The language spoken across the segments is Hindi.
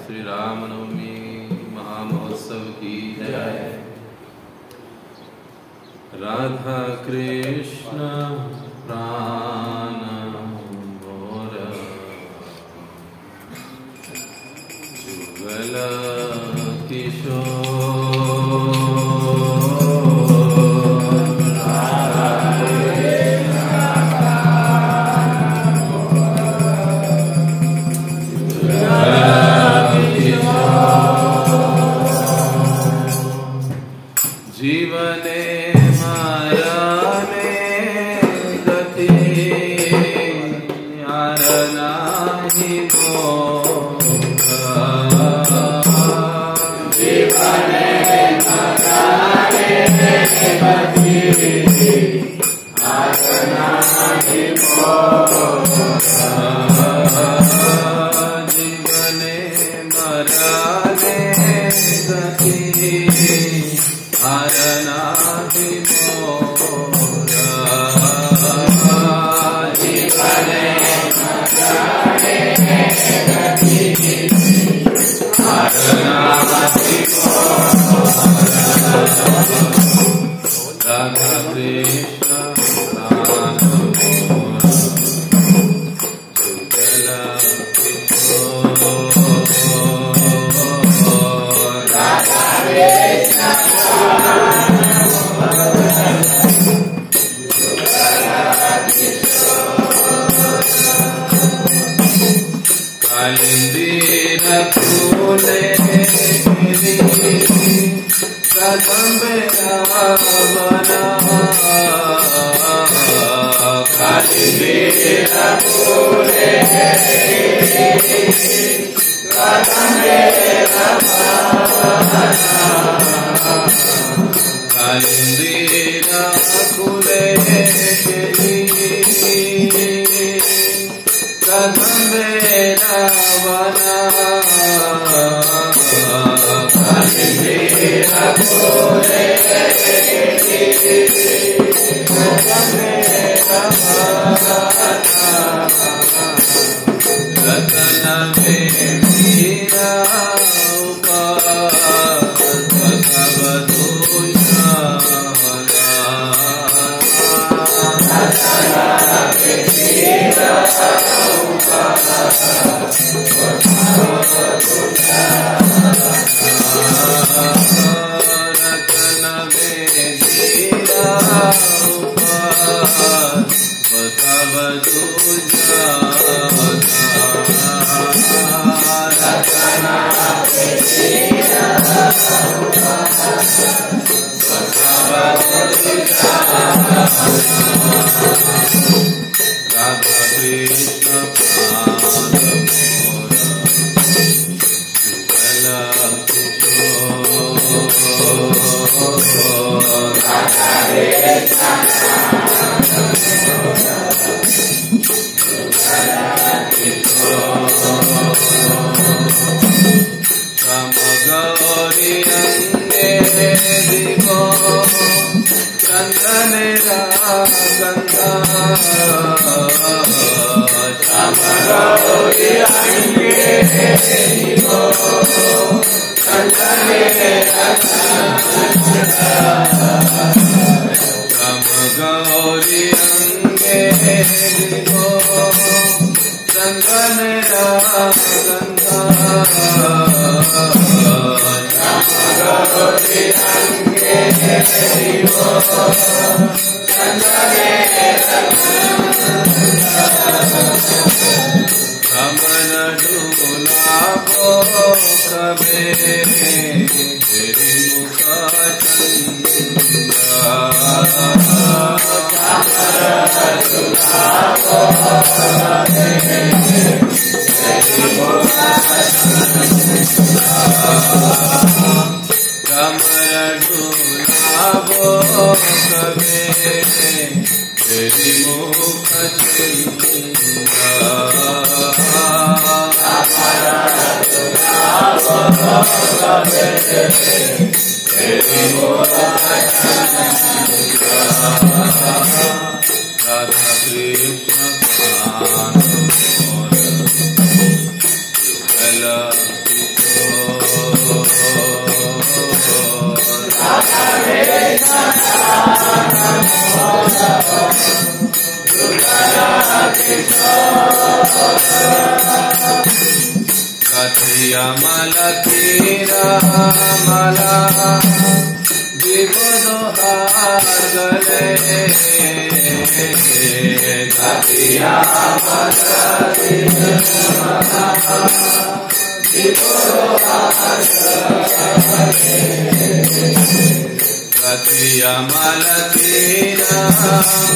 श्री रामनवमी महामहोत्सव की जय। राधा कृष्ण प्राण मोर जुगल किशोर। जीवने मायाने गति यार नाही मोह। जीवने मायाने गति यार नाही मोह। जीवने मरने गति आरनाहि मोरा। जीवने मरने गति आरनाहि मोरा। राधा कृष्ण प्राण मोरा जुगल किशोर। राधा कृष्ण कालिंदीर फूले कदम रावना। कालिंदीर फूले कदम रावना। कालिंदीर फूले कदम रावना। कालिंदीर फूले कदम रावना। रतन में मीरा राधा कृष्ण प्राण मोरा जुगल किशोर। राधा कृष्ण गौरी अंगे दिगो चंदन गंगा। श्याम गौरी अंगे दिगो चंदन गंगा। श्याम गौरी अंगे दिगो चंदन गंगा। गौरी अंगे दिगो चंदन रमन डूला को कबे तेरी मुख चंद्रा। डूला को कबे तेरी मुख कमर डूलावो कबे तेरी मुख चंद्रा। कमर डूलावो कबे तेरी मुख चंद्रा। राधा कृष्ण प्राण मोर जुगल किशोर। कथिया मला तीरा मला विबुधो हार गले कथिया मला तीरा विबुधो हार गले कथिया मला तीरा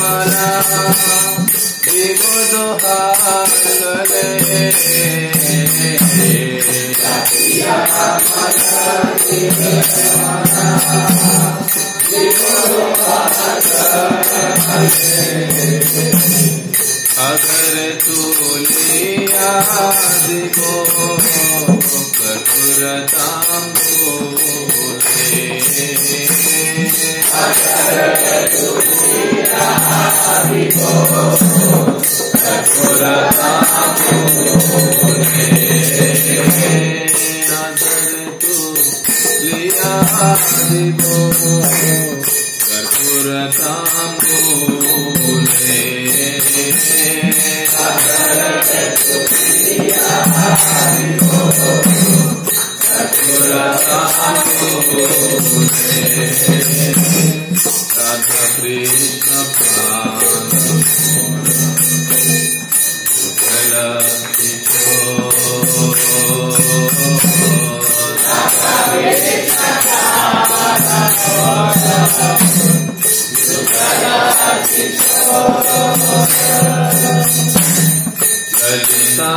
मला विबुधो हार गले कथिया मला तीरा विबुधो हार गले अगर तू लिया दिगो प्रकुरतां भूले अगर तू लिया दिगो प्रकुरतां भूले अगर तू लिया दिगो प्रकुरतां भूले राधा कृष्ण ललिता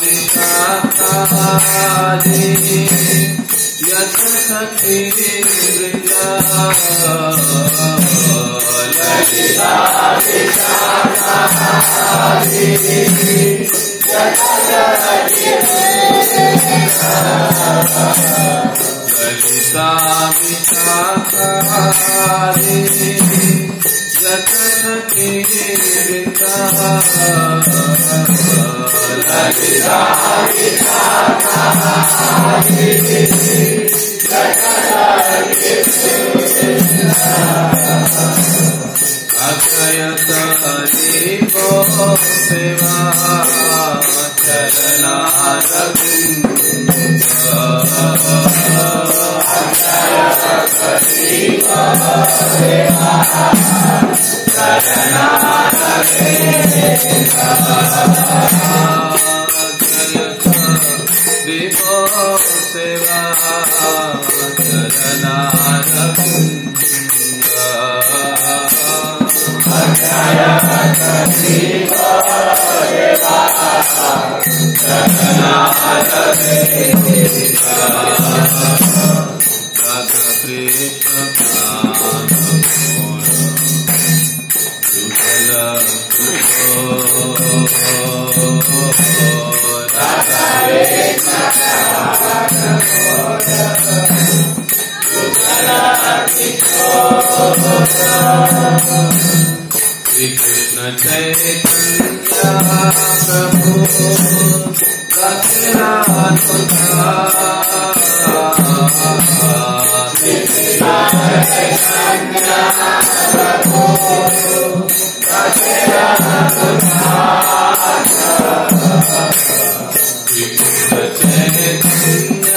विशाखादि यथ सखी वृंदा ललिता विशाखादि यथ सखी वृंदा ललिता विशाखादि यथ सखी वृंदा ललिता विशाखादि यथ सखी वृंदा अक्षयत जीवो सेवा चरणारविन्द अक्षयत जीवो सेवा चरणारविन्द अक्षयत जीवो सेवा चरणारविन्द राधा कृष्ण श्री कृष्ण चैतन्य प्रभु रघुनाथ श्री कृष्ण चैतन्य प्रभु रघुनाथ श्री कृष्ण चैतन्य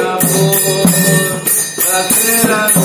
प्रभु रघुनाथ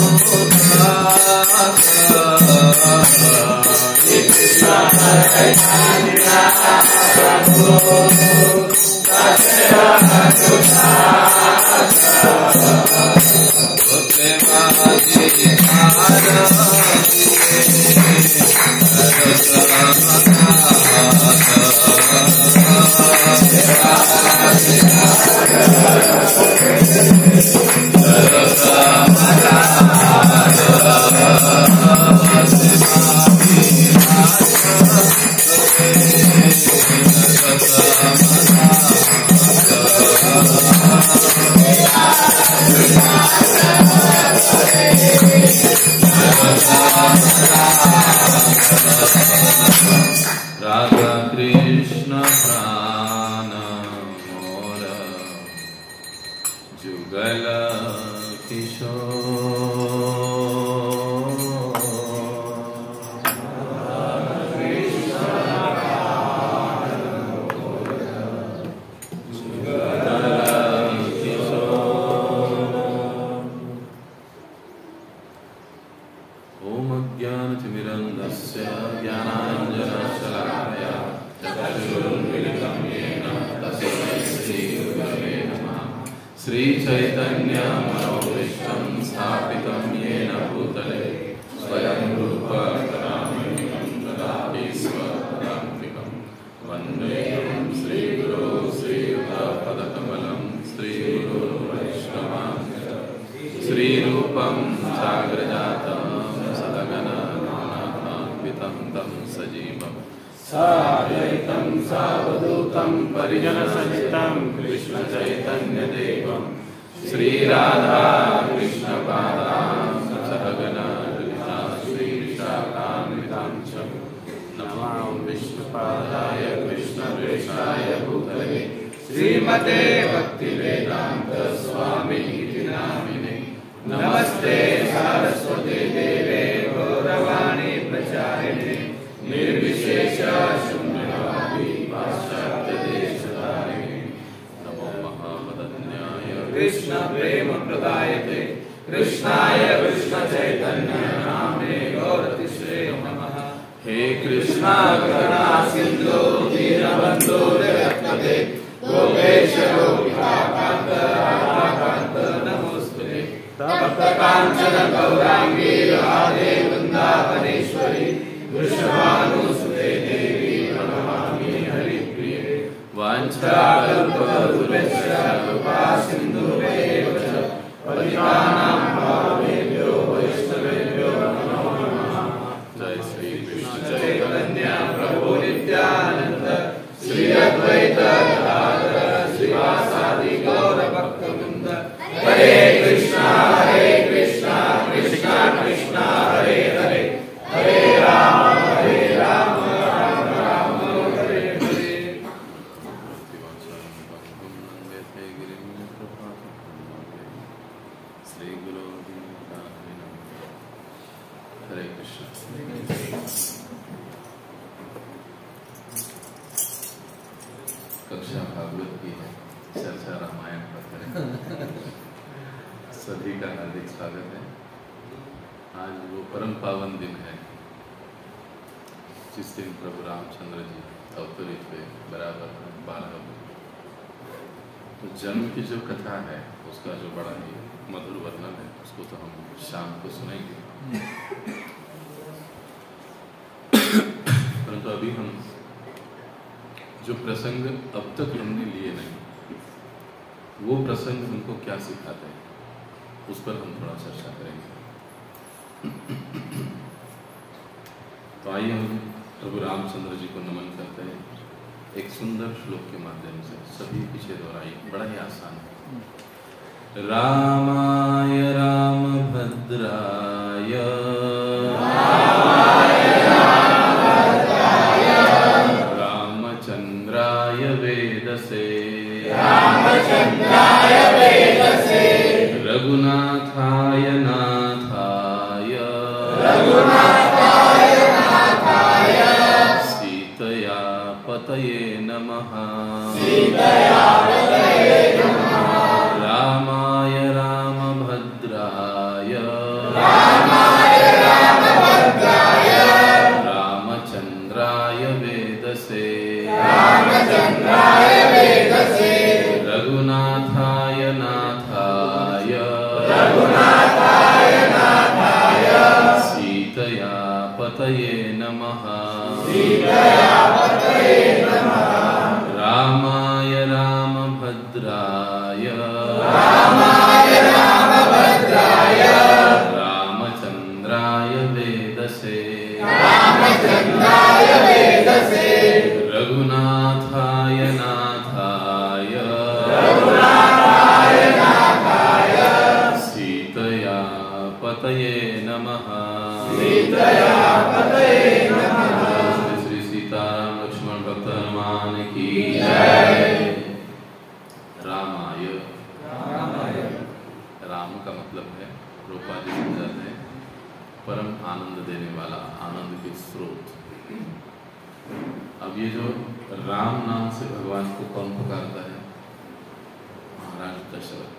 राधा कृष्ण प्राण मोर जुगल किशोर श्री चैतन्य मनोभीष्टं स्थापितं येन भूतले स्वयं रूप कदामह्यं ददाति स्वपदान्तिकं वन्देऽहं श्रीगुरो श्रीयुतपदकमलं श्रीगुरुवैष्णवांश्च श्रीरूपं साग्रजातं सदगणनाथान्वितं तं सजीवम् साद्वैतं सावधूतं परिजनसहितं कृष्णचैतन्यदेवं श्रीराधा कृष्णपादां सहगणा ललिता श्रीविशाखान्वितां च नमो विष्णुपादाय कृष्णप्रेष्ठाय भूतले श्रीमते भक्तिवेदान्त स्वामिनिति नामिने नमस्ते सारस्वते देवे गौरवाणी प्रचारिणे निर्विशेष शून्यवादी पाश्चात्यदेशधारिणे नमो महावदन्याय कृष्ण प्रेम प्रदायते कृष्णाय कृष्ण चैतन्य नाम्ने गौरतिश्रे नमः। हे कृष्णा करुणा सिन्धु दीनबन्धो जगत्पते गोपेश गोपिकान्त राधाकान्त नमोस्तुते तप्त काञ्चन गौराङ्गी राधे वृन्दावनेश्वरी वृषभानुसुते देवी प्रणमामि हरिप्रिये वाञ्छाकल्पतरुभ्यश्च कृपा सिन्धुभ्येव च पतितानां पावनेभ्यो वैष्णवेभ्यो नमो नमः। जय श्री कृष्ण चैतन्य प्रभु नित्यानंद श्री अद्वैत गदाधर श्रीवासादि गौर भक्तवृंद हरे कृष्णा कृष्णा कृष्णा हरे हरे हरे राम राम राम हरे हरे। श्री गुरु हरे कृष्ण। कक्षा भागवत की है, चर्चा रामायण पर करें। सभी का हार्दिक स्वागत है। आज वो परम पावन दिन है जिस दिन प्रभु रामचंद्र जी अवतरित हुए, बराबर 12 बजे। तो जन्म की जो कथा है उसका जो बड़ा ही मधुर वर्णन है उसको तो हम शाम को सुनेंगे, परंतु अभी हम जो प्रसंग अब तक हमने लिए नहीं, वो प्रसंग हमको क्या सिखाते हैं उस पर हम थोड़ा चर्चा करेंगे। तो आइए हम प्रभु रामचंद्र जी को नमन करते हैं एक सुंदर श्लोक के माध्यम से। सभी पीछे दोहराइए, बड़ा ही आसान है। रामाय रामभद्राय रामचंद्राय वेदसे रघुनाथाय नाथाय सीतया पतये नमः। रामाय रामभद्राय रामचंद्राय वेदसे रघुनाथाय नाथाय सीतया पतये नमः। रामाय रामभद्राय रामचंद्राय वेदसे रघुनाथाय नाथाय सीतया पतये नमः। श्री सीताराम लक्ष्मण भक्त हनुमान की जय। रामाय, राम का मतलब है, रूपा जी समझाते हैं, परम आनंद देने वाला, आनंद के स्रोत। अब ये जो राम नाम से भगवान को कौन पुकारता है? महाराज दशरथ।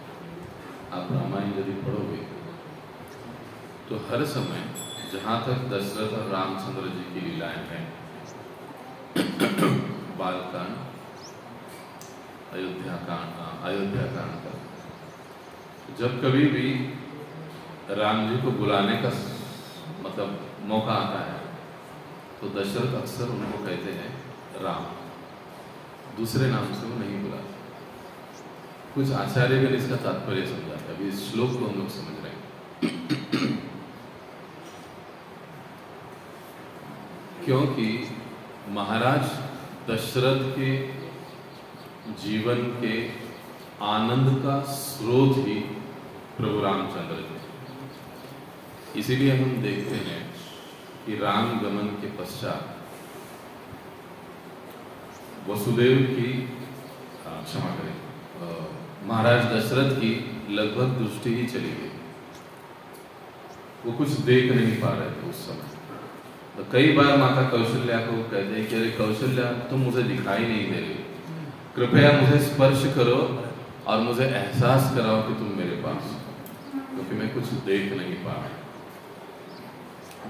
आप रामायण यदि पढ़ोगे तो हर समय जहाँ तक दशरथ और रामचंद्र जी की लीलाएं हैं, बालकांड, अयोध्या कांड का जब कभी भी राम जी को बुलाने का मतलब मौका आता है तो दशरथ अक्सर उनको कहते हैं राम, दूसरे नाम से वो नहीं बुलाते। कुछ आचार्यगण इसका तात्पर्य समझाते हैं। अभी इस श्लोक को हम लोग समझ रहे हैं। क्योंकि महाराज दशरथ के जीवन के आनंद का स्रोत ही प्रभु रामचंद्र थे। इसीलिए हम देखते हैं कि राम गमन के पश्चात वसुदेव की क्षमा करें महाराज दशरथ की लगभग दृष्टि ही चली गई। वो कुछ देख नहीं पा रहे थे उस समय। तो कई बार माता कौशल्या को कहते हैं कि अरे कौशल्या, तुम मुझे दिखाई नहीं दे रही, कृपया मुझे स्पर्श करो और मुझे एहसास कराओ कि तुम मेरे पास हो, क्योंकि मैं कुछ देख नहीं पा रहा।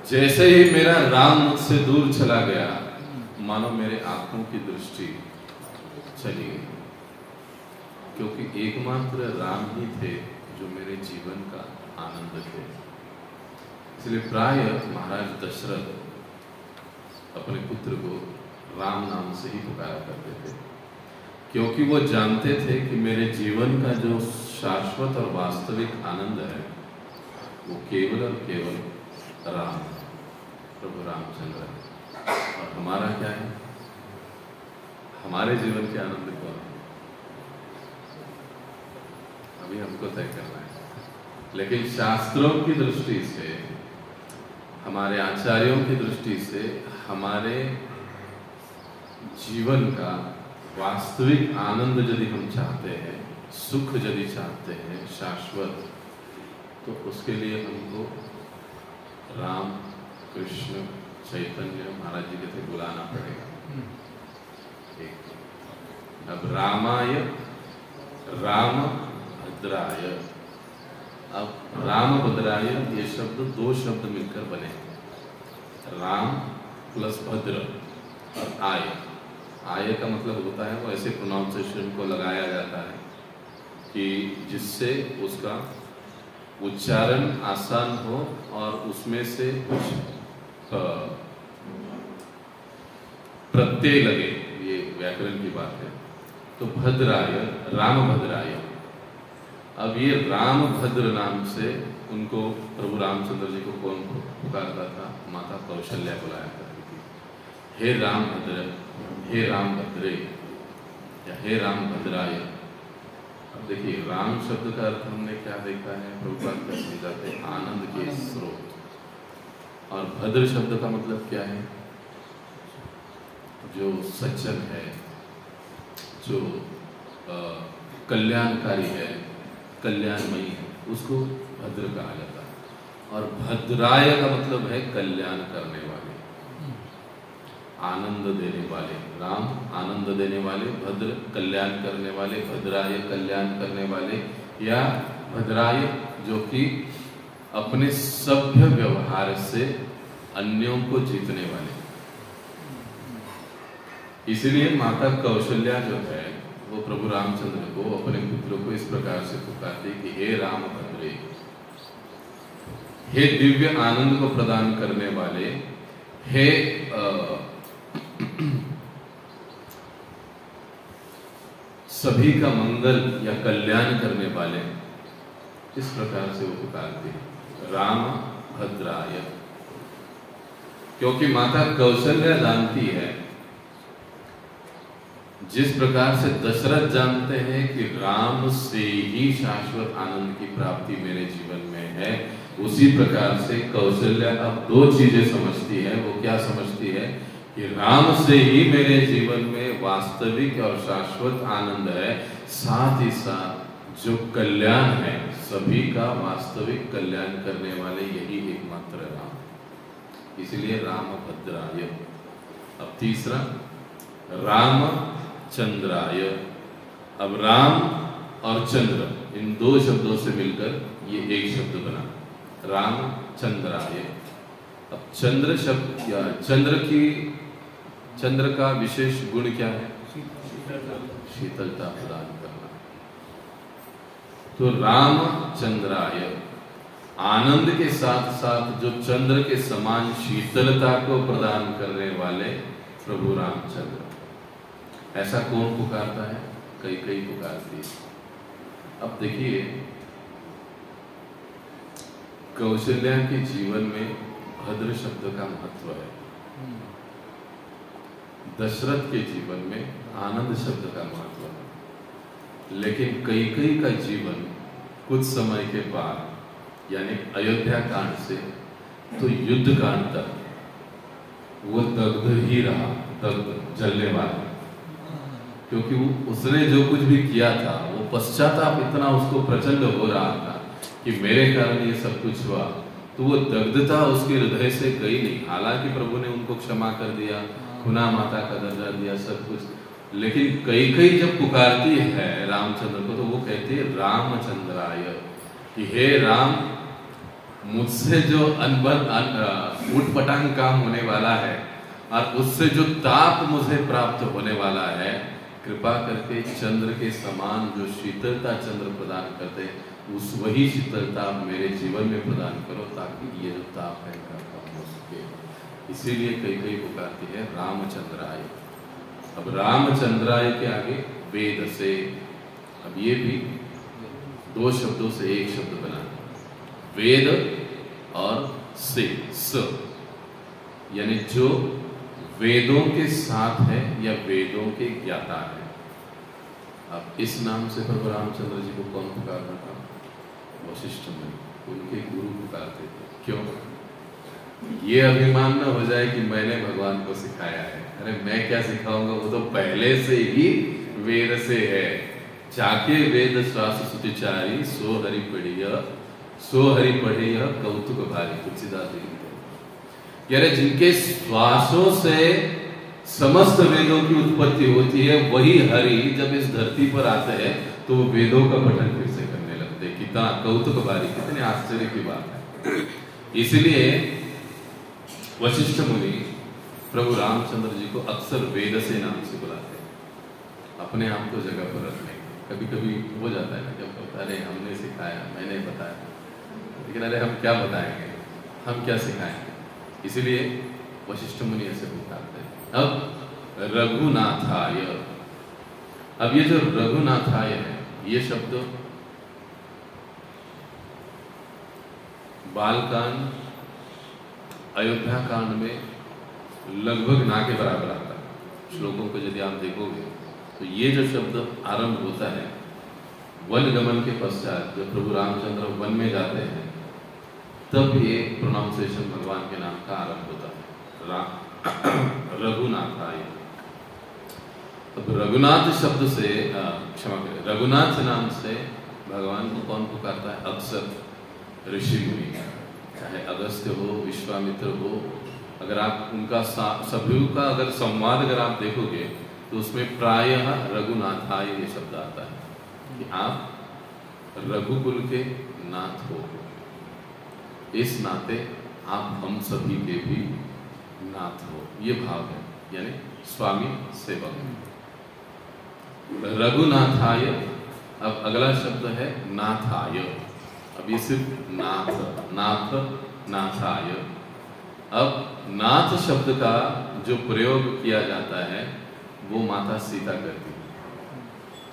जैसे ही मेरा राम मुझसे दूर चला गया, मानो मेरे आंखों की दृष्टि चली गई, क्योंकि एकमात्र राम ही थे जो मेरे जीवन का आनंद थे। इसलिए प्राय महाराज दशरथ अपने पुत्र को राम नाम से ही पुकारा करते थे, क्योंकि वो जानते थे कि मेरे जीवन का जो शाश्वत और वास्तविक आनंद है वो केवल और केवल राम, प्रभु रामचंद्र है। और हमारा क्या है? हमारे जीवन के आनंद कौन है? अभी हमको तय करना है। लेकिन शास्त्रों की दृष्टि से, हमारे आचार्यों की दृष्टि से हमारे जीवन का वास्तविक आनंद यदि हम चाहते हैं, सुख यदि चाहते हैं शाश्वत, तो उसके लिए हमको राम, कृष्ण, चैतन्य महाराज जी के थे बुलाना पड़ेगा। एक अब रामाय, राम भद्राय, अब राम भद्राय ये शब्द दो शब्द मिलकर बने, राम प्लस भद्र और आय। आय का मतलब होता है, वो ऐसे प्रोनाउंसिएशन को लगाया जाता है कि जिससे उसका उच्चारण आसान हो और उसमें से कुछ प्रत्यय लगे, ये व्याकरण की बात है। तो भद्राय, राम भद्राय। अब ये राम भद्र नाम से उनको प्रभु रामचंद्र जी को कौन पुकारता था? माता कौशल्या बुलाया करती थी, हे राम भद्र, हे राम भद्रे, या हे राम भद्राय। अब देखिए, राम शब्द का अर्थ हमने क्या देखा है? प्रभुपाद का समझाते हैं आनंद के स्रोत। और भद्र शब्द का मतलब क्या है? जो सज्जन है, जो कल्याणकारी है, कल्याणमयी है, उसको भद्र कहा जाता है। और भद्राय का मतलब है कल्याण करने वाले, आनंद देने वाले। राम आनंद देने वाले, भद्र कल्याण करने वाले, भद्राय कल्याण करने वाले, या भद्राय जो कि अपने सभ्य व्यवहार से अन्यों को जीतने वाले। इसलिए माता कौशल्या जो है वो प्रभु रामचंद्र को, अपने पुत्र को इस प्रकार से पुकारती कि हे राम भद्रे, हे दिव्य आनंद को प्रदान करने वाले, हे सभी का मंगल या कल्याण करने वाले, इस प्रकार से वो पुकारती है राम भद्राय। क्योंकि माता कौशल्या जानती है, जिस प्रकार से दशरथ जानते हैं कि राम से ही शाश्वत आनंद की प्राप्ति मेरे जीवन में है, उसी प्रकार से कौशल्या अब दो चीजें समझती है। वो क्या समझती है? कि राम से ही मेरे जीवन में वास्तविक और शाश्वत आनंद है, साथ ही साथ जो कल्याण है, सभी का वास्तविक कल्याण करने वाले यही एकमात्र राम। इसलिए राम भद्राय। अब तीसरा, राम चंद्राय। अब राम और चंद्र, इन दो शब्दों से मिलकर ये एक शब्द बना, राम चंद्राय। अब चंद्र शब्द या चंद्र का विशेष गुण क्या है? शीतलता प्रदान करना। तो रामचंद्राय, आनंद के साथ साथ जो चंद्र के समान शीतलता को प्रदान करने वाले प्रभु रामचंद्र। ऐसा कौन पुकारता है? कई कई पुकारती है। अब देखिए, कौशल्या के जीवन में भद्र शब्द का महत्व है, दशरथ के जीवन में आनंद शब्द का महत्व है, लेकिन कई का जीवन कुछ समय के बाद, यानी अयोध्या कांड से तो युद्ध कांड तक वो दग्ध ही रहा, दग्ध, जलने वाला, क्योंकि उसने जो कुछ भी किया था वो पश्चाताप इतना उसको प्रचंड हो रहा था कि मेरे कारण ये सब कुछ हुआ, तो वो दग्धता उसके हृदय से गई नहीं। हालांकि प्रभु ने उनको क्षमा कर दिया, खुना माता का दर्जा दिया, सब कुछ, लेकिन कई जब पुकारती है रामचंद्र को तो वो कहती है रामचंद्राय, कि हे राम, मुझसे जो उटपटांग काम होने वाला है और उससे जो ताप मुझे प्राप्त होने वाला है, कृपा करके चंद्र के समान जो शीतलता चंद्र प्रदान करते, उस वही शीतलता मेरे जीवन में प्रदान करो, ताकि ये जो ताप है कम हो सके। इसीलिए कई पुकारती है रामचंद्राय। अब रामचंद्राय के आगे वेद से, अब ये भी दो शब्दों से एक शब्द बना, वेद और से, स, यानी जो वेदों के साथ है या वेदों के ज्ञाता है। अब इस नाम से प्रभु रामचंद्र जी को कौन पुकारता था? वशिष्ठ मुनि, उनके गुरु पुकारते थे। क्यों? ये अभिमान न हो जाए कि मैंने भगवान को सिखाया है। अरे मैं क्या सिखाऊंगा, वो तो पहले से ही वेद से है। जाके वेद श्वास सुतिचारी, सो हरि पढ़िय कौतुक भारी, तुलसीदास जी। यानी जिनके श्वासों से समस्त वेदों की उत्पत्ति होती है, वही हरि जब इस धरती पर आते हैं तो वो वेदों का पठन फिर से करने लगते हैं। कितना कौतुक भारी, कितने आश्चर्य की बात है। इसलिए वशिष्ठ मुनि प्रभु रामचंद्र जी को अक्सर वेद से नाम से बुलाते हैं, अपने आप को जगह पर रखने। कभी कभी हो जाता है ना, जब अरे हमने सिखाया, मैंने बताया, लेकिन अरे हम क्या बताएंगे, हम क्या सिखाएंगे, इसीलिए वशिष्ठ मुनि ऐसे पुकारते हैं। अब रघुनाथाय, अब ये जो रघुनाथाय है, ये शब्द बालकांड, अयोध्या कांड में लगभग ना के बराबर आता है। श्लोकों को यदि आप देखोगे तो ये जो शब्द आरंभ होता है वन गमन के पश्चात, जब प्रभु रामचंद्र वन में जाते हैं, तब ये प्रोनाउंसिएशन भगवान के नाम का आरंभ होता है, रघुनाथाय। अब रघुनाथ शब्द से, क्षमा करें, रघुनाथ नाम से भगवान को कौन पुकारता है? अक्सर ऋषि मुनि, चाहे अगस्त्य हो, विश्वामित्र हो। अगर आप उनका सभी का अगर संवाद अगर आप देखोगे तो उसमें प्रायः रघुनाथाय ये शब्द आता है कि आप रघुकुल के नाथ हो, इस नाते आप हम सभी के भी नाथ हो, ये भाव है, यानी स्वामी सेवक। रघुनाथाय। अब अगला शब्द है नाथाय। अब ये सिर्फ नाथ, नाथ, नाथाय। अब नाथ शब्द का जो प्रयोग किया जाता है वो माता सीता करती है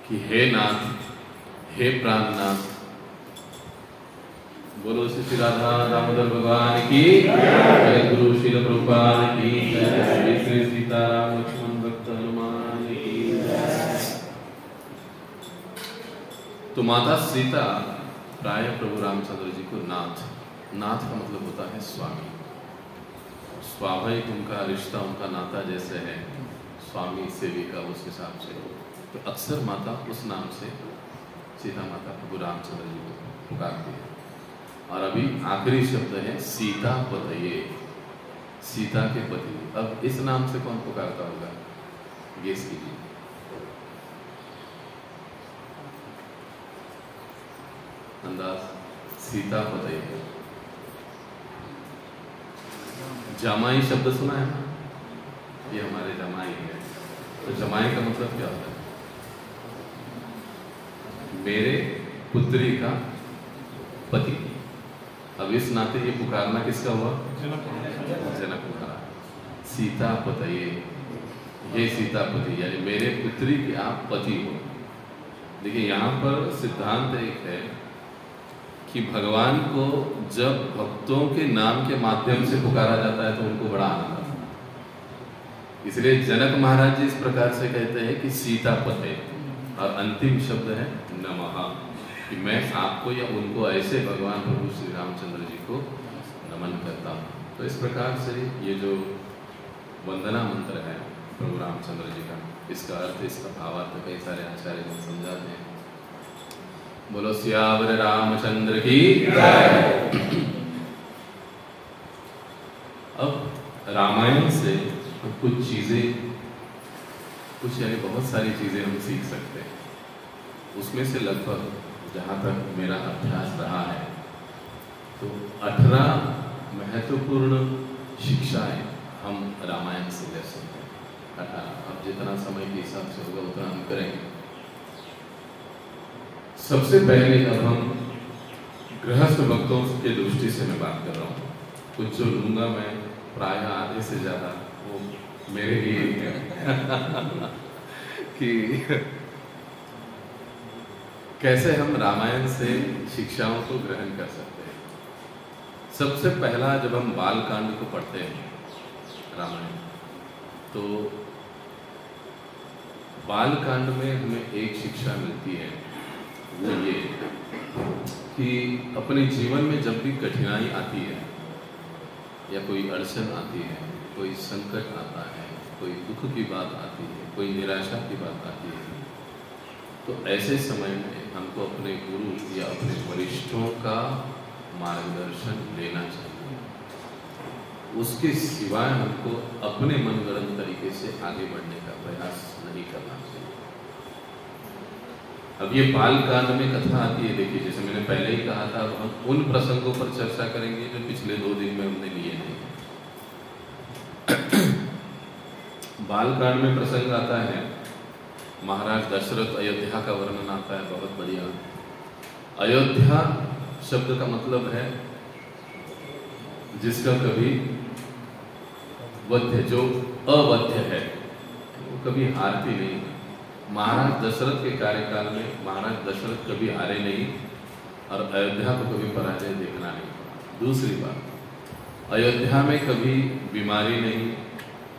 कि हे नाथ, हे प्राणनाथ। बोलो श्री राधा दामोदर भगवान की जय, गुरु श्रील प्रभुपाद की जय, श्री सीताराम लक्ष्मण भक्त हनुमान की जय। तो माता सीता प्राय प्रभु रामचंद्र जी को नाथ, नाथ का मतलब होता है स्वामी। स्वाभाविक उनका रिश्ता, उनका नाता जैसे है स्वामी सेविका, उस हिसाब से तो अक्सर माता उस नाम से सीता माता प्रभु रामचंद्र जी को पुकारती है। और अभी आखिरी शब्द है सीता पतये, सीता के पति। अब इस नाम से कौन पुकारता होगा? गेस कीजिए। अंदाज? सीता पतये। जमाई शब्द सुना है ना, ये हमारे जमाई है। तो जमाई का मतलब क्या होता है? मेरे पुत्री का पति। अब इस नाते ये पुकारना किसका हुआ? जनक महाराज। सीता पतये, ये सीतापति यानी मेरे पुत्री के आप पति हो। देखिए यहाँ पर सिद्धांत एक है कि भगवान को जब भक्तों के नाम के माध्यम से पुकारा जाता है तो उनको बड़ा आनंद आता है। इसलिए जनक महाराज जी इस प्रकार से कहते हैं कि सीतापते, और अंतिम शब्द है नमः, कि मैं आपको या उनको ऐसे भगवान प्रभु श्री रामचंद्र जी को नमन करता हूँ। तो इस प्रकार से ये जो वंदना मंत्र है प्रभु रामचंद्र जी का, इसका अर्थ, इसका भावार्थ कई सारे आचार्य लोग समझाते हैं। बोलो सियावर रामचंद्र की जय। अब रामायण से कुछ चीजें, कुछ यानी बहुत सारी चीजें हम सीख सकते हैं। उसमें से लगभग जहाँ तक मेरा अभ्यास रहा है तो 18 महत्वपूर्ण शिक्षाएं हम रामायण से ले सकते हैं। 18, अब जितना समय के हिसाब से होगा उतना हम करेंगे। सबसे पहले अब हम गृहस्थ भक्तों के दृष्टि से मैं बात कर रहा हूँ। कुछ जो लूंगा मैं प्रायः आधे से ज्यादा वो मेरे लिए कि कैसे हम रामायण से शिक्षाओं को ग्रहण कर सकते हैं। सबसे पहला, जब हम बाल कांड को पढ़ते हैं रामायण, तो बाल कांड में हमें एक शिक्षा मिलती है, वो ये कि अपने जीवन में जब भी कठिनाई आती है या कोई अड़चन आती है, कोई संकट आता है, कोई दुख की बात आती है, कोई निराशा की बात आती है, तो ऐसे समय में हमको अपने गुरु या अपने वरिष्ठों का मार्गदर्शन लेना चाहिए। उसके सिवाय हमको अपने मनगढ़ंत तरीके से आगे बढ़ने का प्रयास नहीं करना चाहिए। अब ये बाल कांड में कथा आती है, देखिए जैसे मैंने पहले ही कहा था, हम उन प्रसंगों पर चर्चा करेंगे जो पिछले 2 दिन में हमने लिए नहीं। बाल कांड में प्रसंग आता है, महाराज दशरथ, अयोध्या का वर्णन आता है, बहुत बढ़िया। अयोध्या शब्द का मतलब है जिसका कभी वध्य, जो अवध्य है, वो कभी हारती नहीं। महाराज दशरथ के कार्यकाल में महाराज दशरथ कभी हारे नहीं और अयोध्या को कभी पराजय देखना नहीं। दूसरी बात, अयोध्या में कभी बीमारी नहीं,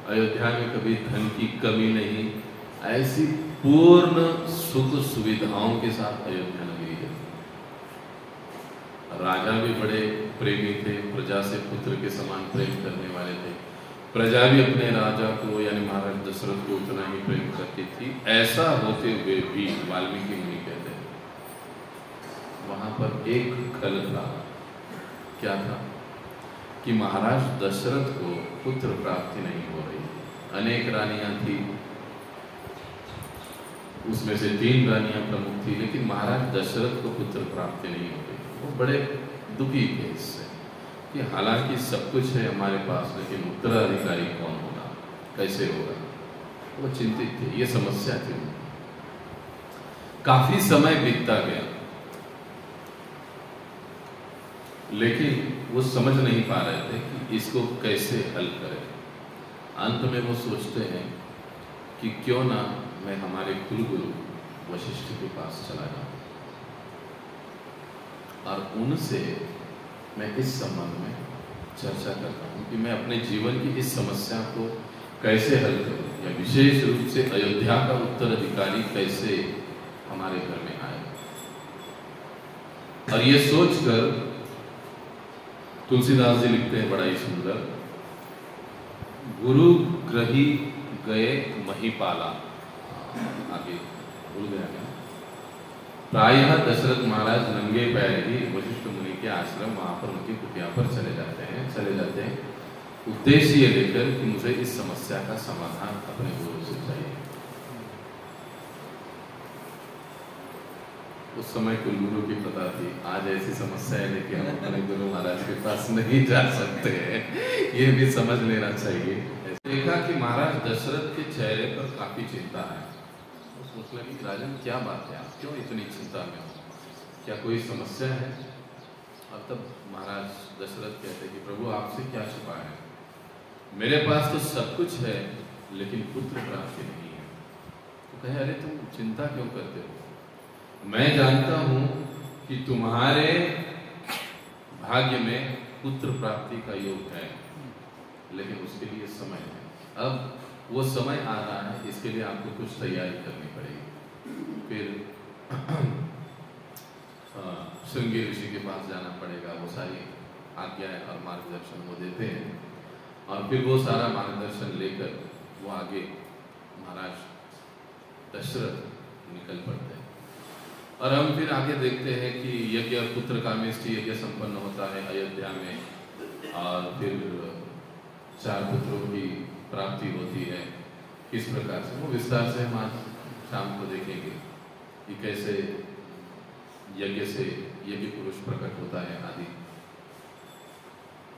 अयोध्या में कभी धन की कमी नहीं, ऐसी पूर्ण सुख सुविधाओं के साथ अयोध्या नगरी है। राजा भी बड़े प्रेमी थे, प्रजा से पुत्र के समान प्रेम करने वाले थे, प्रजा भी अपने राजा को यानी महाराज दशरथ को उतना ही प्रेम करती थी। ऐसा होते हुए भी वाल्मीकि मुनि कहते हैं वहां पर एक खल था। क्या था? कि महाराज दशरथ को पुत्र प्राप्ति नहीं हो रही। अनेक रानियां थी, उसमें से 3 रानियां प्रमुख थी, लेकिन महाराज दशरथ को पुत्र प्राप्ति नहीं हो रही। वो बड़े दुखी थे इससे कि हालांकि सब कुछ है हमारे पास, लेकिन उत्तराधिकारी कौन होगा, कैसे होगा, वो चिंतित थे। ये समस्या थी। काफी समय बीतता गया, लेकिन वो समझ नहीं पा रहे थे कि इसको कैसे हल करें। अंत में वो सोचते हैं कि क्यों ना मैं हमारे कुलगुरु वशिष्ठ के पास चला जाऊं और उनसे मैं इस संबंध में चर्चा करता हूं कि मैं अपने जीवन की इस समस्या को कैसे हल करूं, या विशेष रूप से अयोध्या का उत्तराधिकारी कैसे हमारे घर में आए। और ये सोचकर तुलसीदास जी लिखते हैं बड़ा ही सुंदर, गुरु ग्रही गए महिपाला। आगे भूल गया क्या? प्रायः दशरथ महाराज नंगे पैर ही वशिष्ठ मुनि के आश्रम, वहां पर उनकी कुटिया पर चले जाते हैं उद्देश्य ये लेकर कि मुझे इस समस्या का समाधान अपने गुरु से चाहिए। उस समय कुलगुरु की पता थी, आज ऐसी समस्या है लेकिन हम अपने गुरु महाराज के पास नहीं जा सकते हैं, ये भी समझ लेना चाहिए। देखा कि महाराज दशरथ के चेहरे पर काफी चिंता है। सोच लगी राजन क्या बात है, आप क्यों इतनी चिंता में हो? क्या कोई समस्या है? और तब महाराज दशरथ कहते कि प्रभु आपसे क्या छुपा है, मेरे पास तो सब कुछ है लेकिन पुत्र प्राप्ति नहीं है। तो कहे अरे तुम चिंता क्यों करते हो, मैं जानता हूं कि तुम्हारे भाग्य में पुत्र प्राप्ति का योग है, लेकिन उसके लिए समय है। अब वो समय आ रहा है, इसके लिए आपको कुछ तैयारी करनी पड़ेगी। फिर श्रृंगी ऋषि के पास जाना पड़ेगा, वो सारी आज्ञाएं और मार्गदर्शन वो देते हैं, और फिर वो सारा मार्गदर्शन लेकर वो आगे महाराज दशरथ निकल पड़ते हैं। और हम फिर आगे देखते हैं कि यज्ञ पुत्र कामेष्टि यज्ञ संपन्न होता है अयोध्या में, और फिर 4 पुत्रों की प्राप्ति होती है। किस प्रकार से वो विस्तार से हम आज शाम को देखेंगे कि कैसे यज्ञ से यज्ञ पुरुष प्रकट होता है आदि।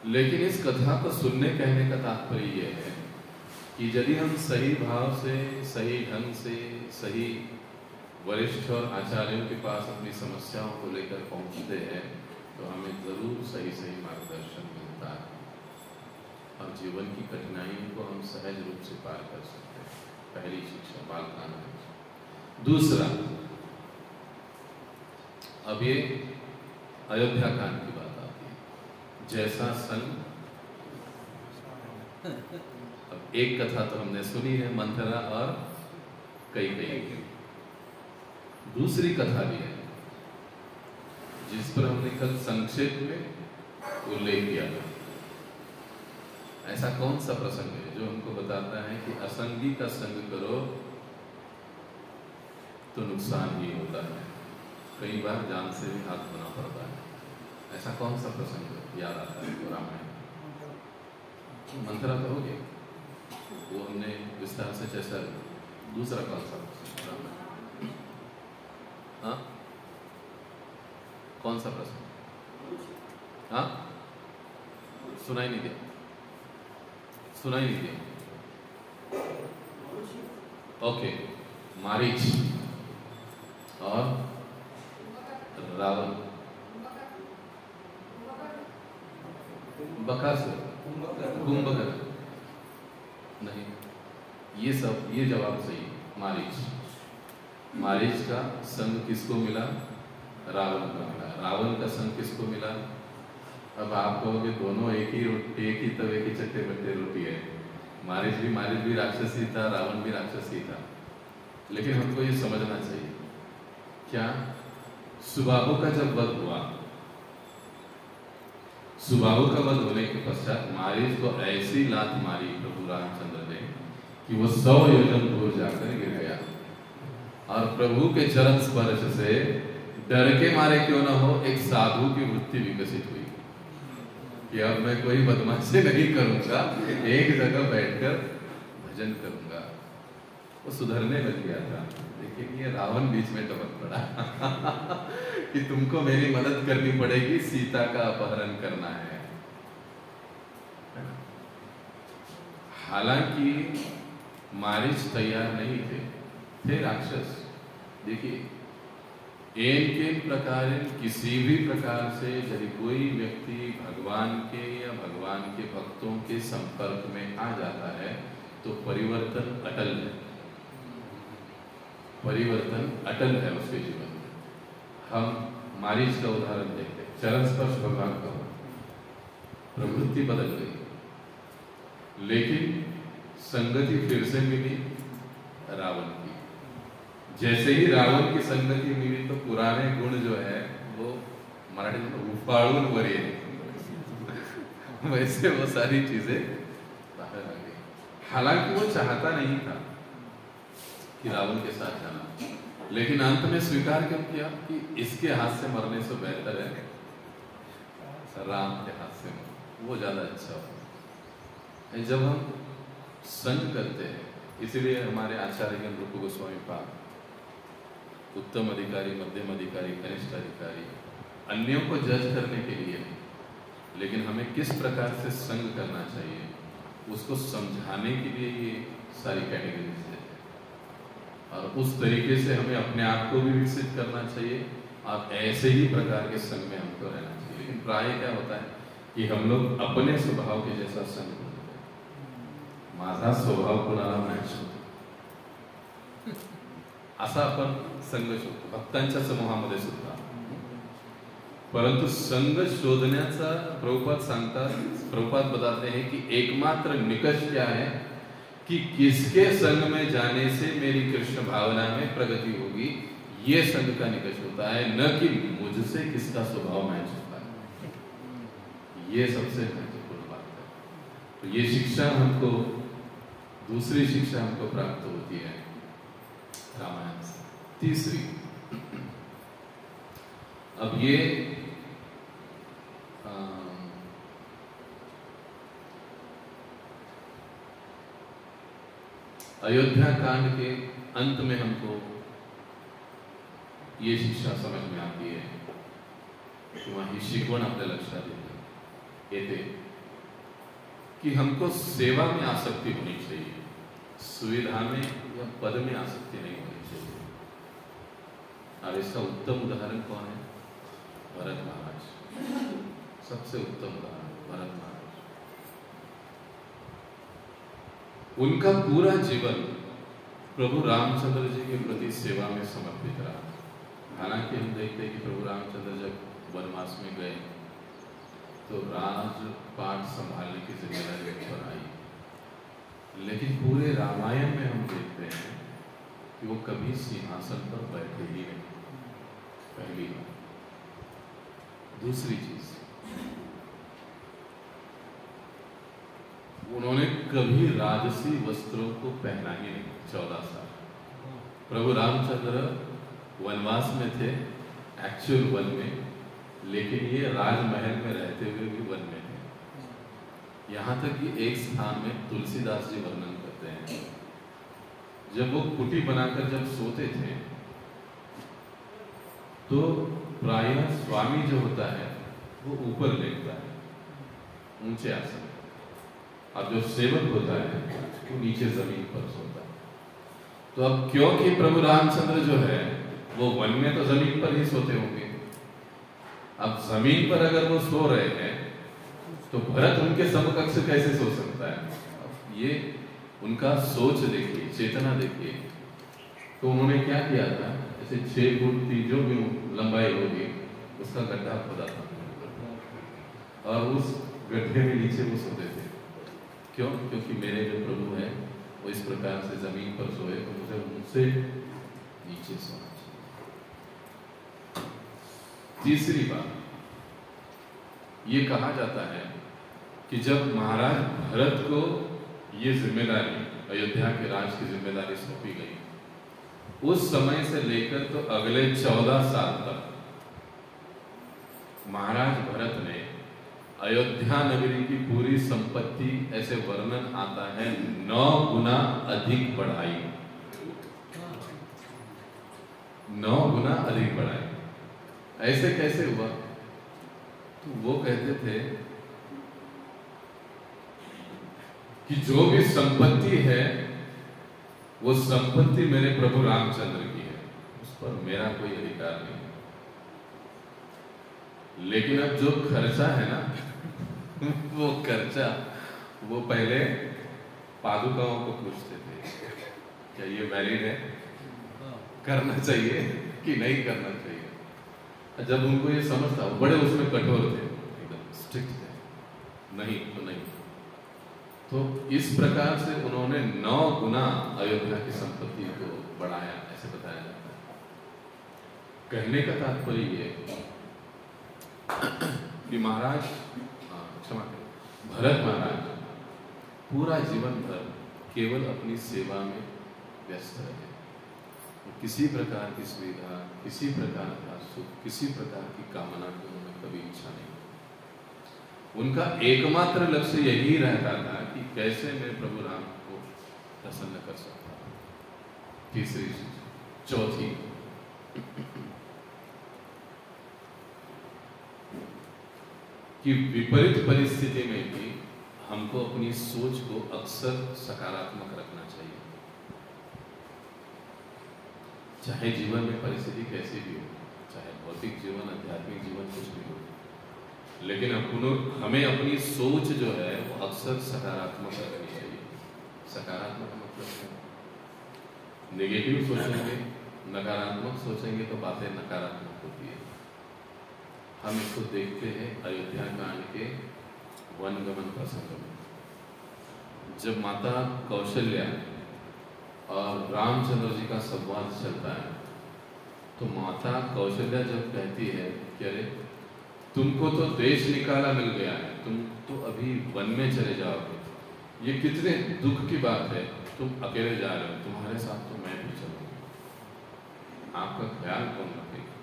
लेकिन इस कथा को सुनने कहने का तात्पर्य यह है कि यदि हम सही भाव से, सही ढंग से, सही वरिष्ठ और आचार्यों के पास अपनी समस्याओं को लेकर पहुंचते हैं तो हमें जरूर सही सही मार्गदर्शन मिलता है, और जीवन की कठिनाइयों को हम सहज रूप से पार कर सकते हैं। पहली शिक्षा बालकांड। दूसरा, अब ये अयोध्या कांड की बात आती है। जैसा संग, अब एक कथा तो हमने सुनी है मंथरा और कैकेयी की, दूसरी कथा भी है जिस पर हमने कल संक्षेप में उल्लेख किया था। ऐसा कौन सा प्रसंग है जो हमको बताता है कि असंगी का संग करो तो नुकसान ही होता है, कई बार जान से भी हाथ धोना पड़ता है। ऐसा कौन सा प्रसंग याद आता है? रामायण मंथरा तो हो गया, वो हमने विस्तार से चर्चा। दूसरा कौन सा प्रसंग? हाँ, कौन सा प्रसंग? हाँ, सुनाई नहीं दिया, सुनाई नहीं दिया। ओके, मारीच और रावण, बकासुर, कुंभकर्ण नहीं, ये सब, ये जवाब सही। मारीच का संग किसको मिला? रावण को मिला। रावण का संग किसको मिला? अब आप कहोगे दोनों एक ही तवे की चट्टे बट्टे रोटी है। मारीच भी राक्षसी था, रावण भी राक्षसी था, लेकिन हमको ये समझना चाहिए क्या सुबाहु का जब वध हुआ, सुबाहु का वध होने के पश्चात मारीच को ऐसी लात मारी प्रभु रामचंद्र ने कि वो 100 योजन दूर जाकर गिर गया, और प्रभु के चरण स्पर्श से डर के मारे क्यों ना हो एक साधु की वृत्ति विकसित हुई कि अब मैं कोई बदमाशी नहीं करूंगा, एक जगह बैठकर भजन करूंगा। वो सुधरने लग गया था, लेकिन ये रावण बीच में टपक पड़ा कि तुमको मेरी मदद करनी पड़ेगी, सीता का अपहरण करना है। हालांकि मारीच तैयार नहीं थे राक्षस। देखिए, एक प्रकार किसी भी प्रकार से यदि कोई व्यक्ति भगवान के या भगवान के भक्तों के संपर्क में आ जाता है तो परिवर्तन अटल है, परिवर्तन अटल है उसके जीवन में। हम मारीच का उदाहरण देखते हैं, चरण स्पर्श भगवान का हुआ, प्रवृत्ति बदल गई, लेकिन संगति फिर से मिली रावण की। जैसे ही रावण की संगति मिली तो पुराने गुण जो है वो मराठी में उफाड़ून वरे, वैसे वो सारी चीजें बाहर आ गई। हालांकि वो चाहता नहीं था कि रावण के साथ जाना, लेकिन अंत में स्वीकार क्यों किया कि इसके हाथ से मरने से बेहतर है राम के हाथ से मरना, वो ज्यादा अच्छा होता है। जब हम संग करते हैं, इसीलिए हमारे आचार्य रूप गोस्वामी पाद उत्तम अधिकारी, मध्यम अधिकारी, कनिष्ठ अधिकारी अन्यों को जज करने के लिए, लेकिन हमें किस प्रकार से संग करना चाहिए उसको समझाने के लिए ये सारी कैटेगरीज है। और उस तरीके से हमें अपने आप को भी विकसित करना चाहिए और ऐसे ही प्रकार के संग में हमको रहना चाहिए। लेकिन प्राय क्या होता है कि हम लोग अपने स्वभाव के जैसा संग करते हैं, माझा स्वभाव कोणाला मॅच होतो असा आपण संघ शोधतो भक्तांच्या समूहामध्ये सुद्धा। परंतु संघ शोधण्याचा प्रभुपाद सांगतात, प्रभुपाद बताते हैं कि एकमात्र निकष क्या है कि किसके संग में जाने से मेरी कृष्ण भावना में प्रगति होगी, ये संघ का निकष होता है, न कि मुझसे किसका स्वभाव मैच होता है। ये सबसे महत्वपूर्ण बात है। तो ये शिक्षा हमको, दूसरी शिक्षा हमको प्राप्त होती है रामायण से। तीसरी, अब ये अयोध्या कांड के अंत में हमको ये शिक्षा समझ में आती है किंवा ही शिकवण आपल्या लक्षात येते कि हमको सेवा में आसक्ति होनी चाहिए, सुविधा में या पद में आसक्ति नहीं होनी चाहिए। और इसका उत्तम उदाहरण कौन है? भरत महाराज, सबसे उत्तम उदाहरण भरत महाराज। उनका पूरा जीवन प्रभु रामचंद्र जी के प्रति सेवा में समर्पित रहा। हालांकि हम देखते हैं कि प्रभु रामचंद्र जब वनवास में गए तो राजपाट संभालने की जिम्मेदारी उन पर आई, लेकिन पूरे रामायण में हम देखते हैं कि वो कभी सिंहासन पर बैठे ही नहीं, पहली बात। दूसरी चीज, उन्होंने कभी राजसी वस्त्रों को पहना ही नहीं 14 साल। प्रभु रामचंद्र वनवास में थे, एक्चुअल वन में, लेकिन ये राजमहल में रहते हुए भी वन में थे। यहाँ तक कि एक स्थान में तुलसीदास जी वर्णन करते हैं, जब वो कुटी बनाकर जब सोते थे तो प्रायः स्वामी जो होता है वो ऊपर लेटता है ऊंचे आसन, और जो सेवक होता है वो नीचे जमीन पर सोता है। तो अब क्योंकि प्रभु रामचंद्र जो है वो वन में तो जमीन पर ही सोते होंगे, अब जमीन पर अगर वो सो रहे हैं तो भरत उनके समकक्ष कैसे सो सकता है? ये उनका सोच देखिए, चेतना देखिए। तो उन्होंने क्या किया था, जैसे 6 फुट की जो भी लंबाई होगी उसका गड्ढा खोदा था और उस गड्ढे में नीचे वो सोते थे। क्यों? क्योंकि मेरे जो प्रभु है वो इस प्रकार से जमीन पर सोए तो मुझे उनसे नीचे सोना चाहिए। तीसरी बात, ये कहा जाता है कि जब महाराज भरत को ये जिम्मेदारी, अयोध्या के राज की जिम्मेदारी सौंपी गई, उस समय से लेकर तो अगले 14 साल तक महाराज भरत ने अयोध्या नगरी की पूरी संपत्ति, ऐसे वर्णन आता है, 9 गुना अधिक बढ़ाई। 9 गुना अधिक बढ़ाई। ऐसे कैसे हुआ? तो वो कहते थे कि जो भी संपत्ति है वो संपत्ति मेरे प्रभु रामचंद्र की है, उस पर मेरा कोई अधिकार नहीं। लेकिन अब जो खर्चा है ना वो खर्चा, वो पहले पादुकाओं को पूछते थे, क्या ये वैलिड है, करना चाहिए कि नहीं करना चाहिए। जब उनको ये समझ था, बड़े उसमें कठोर थे, एकदम स्ट्रिक्ट थे, नहीं तो नहीं। तो इस प्रकार से उन्होंने 9 गुना अयोध्या की संपत्ति को बढ़ाया, ऐसे बताया जाता है। कहने का तात्पर्य ये कि महाराज, क्षमा करें, भरत महाराज पूरा जीवन भर केवल अपनी सेवा में व्यस्त रहे। किसी प्रकार की सुविधा, किसी प्रकार का सुख, किसी प्रकार की कामना की उन्होंने कभी इच्छा नहीं। उनका एकमात्र लक्ष्य यही रहता था कि कैसे मैं प्रभु राम को प्रसन्न कर सकता हूं। तीसरी चीज। चौथी, कि विपरीत परिस्थिति में भी हमको अपनी सोच को अक्सर सकारात्मक रखना चाहिए, चाहे जीवन में परिस्थिति कैसी भी हो। चाहे भौतिक जीवन, आध्यात्मिक जीवन कुछ भी हो, लेकिन हमें अपनी सोच जो है वो अक्सर सकारात्मक रखनी चाहिए। सकारात्मक मतलब है, नेगेटिव सोचेंगे, नकारात्मक सोचेंगे तो बातें नकारात्मक होती है। हम इसको देखते हैं अयोध्या कांड के वनगमन प्रसंग में, जब माता कौशल्या और रामचंद्र जी का संवाद चलता है, तो माता कौशल्या जब कहती है कि अरे तुमको तो देश निकाला मिल गया है, तुम तो अभी वन में चले जाओगे, ये कितने दुख की बात है, तुम अकेले जा रहे हो, तुम्हारे साथ तो मैं भी चलूंगी, आपका ख्याल कौन रखेगा?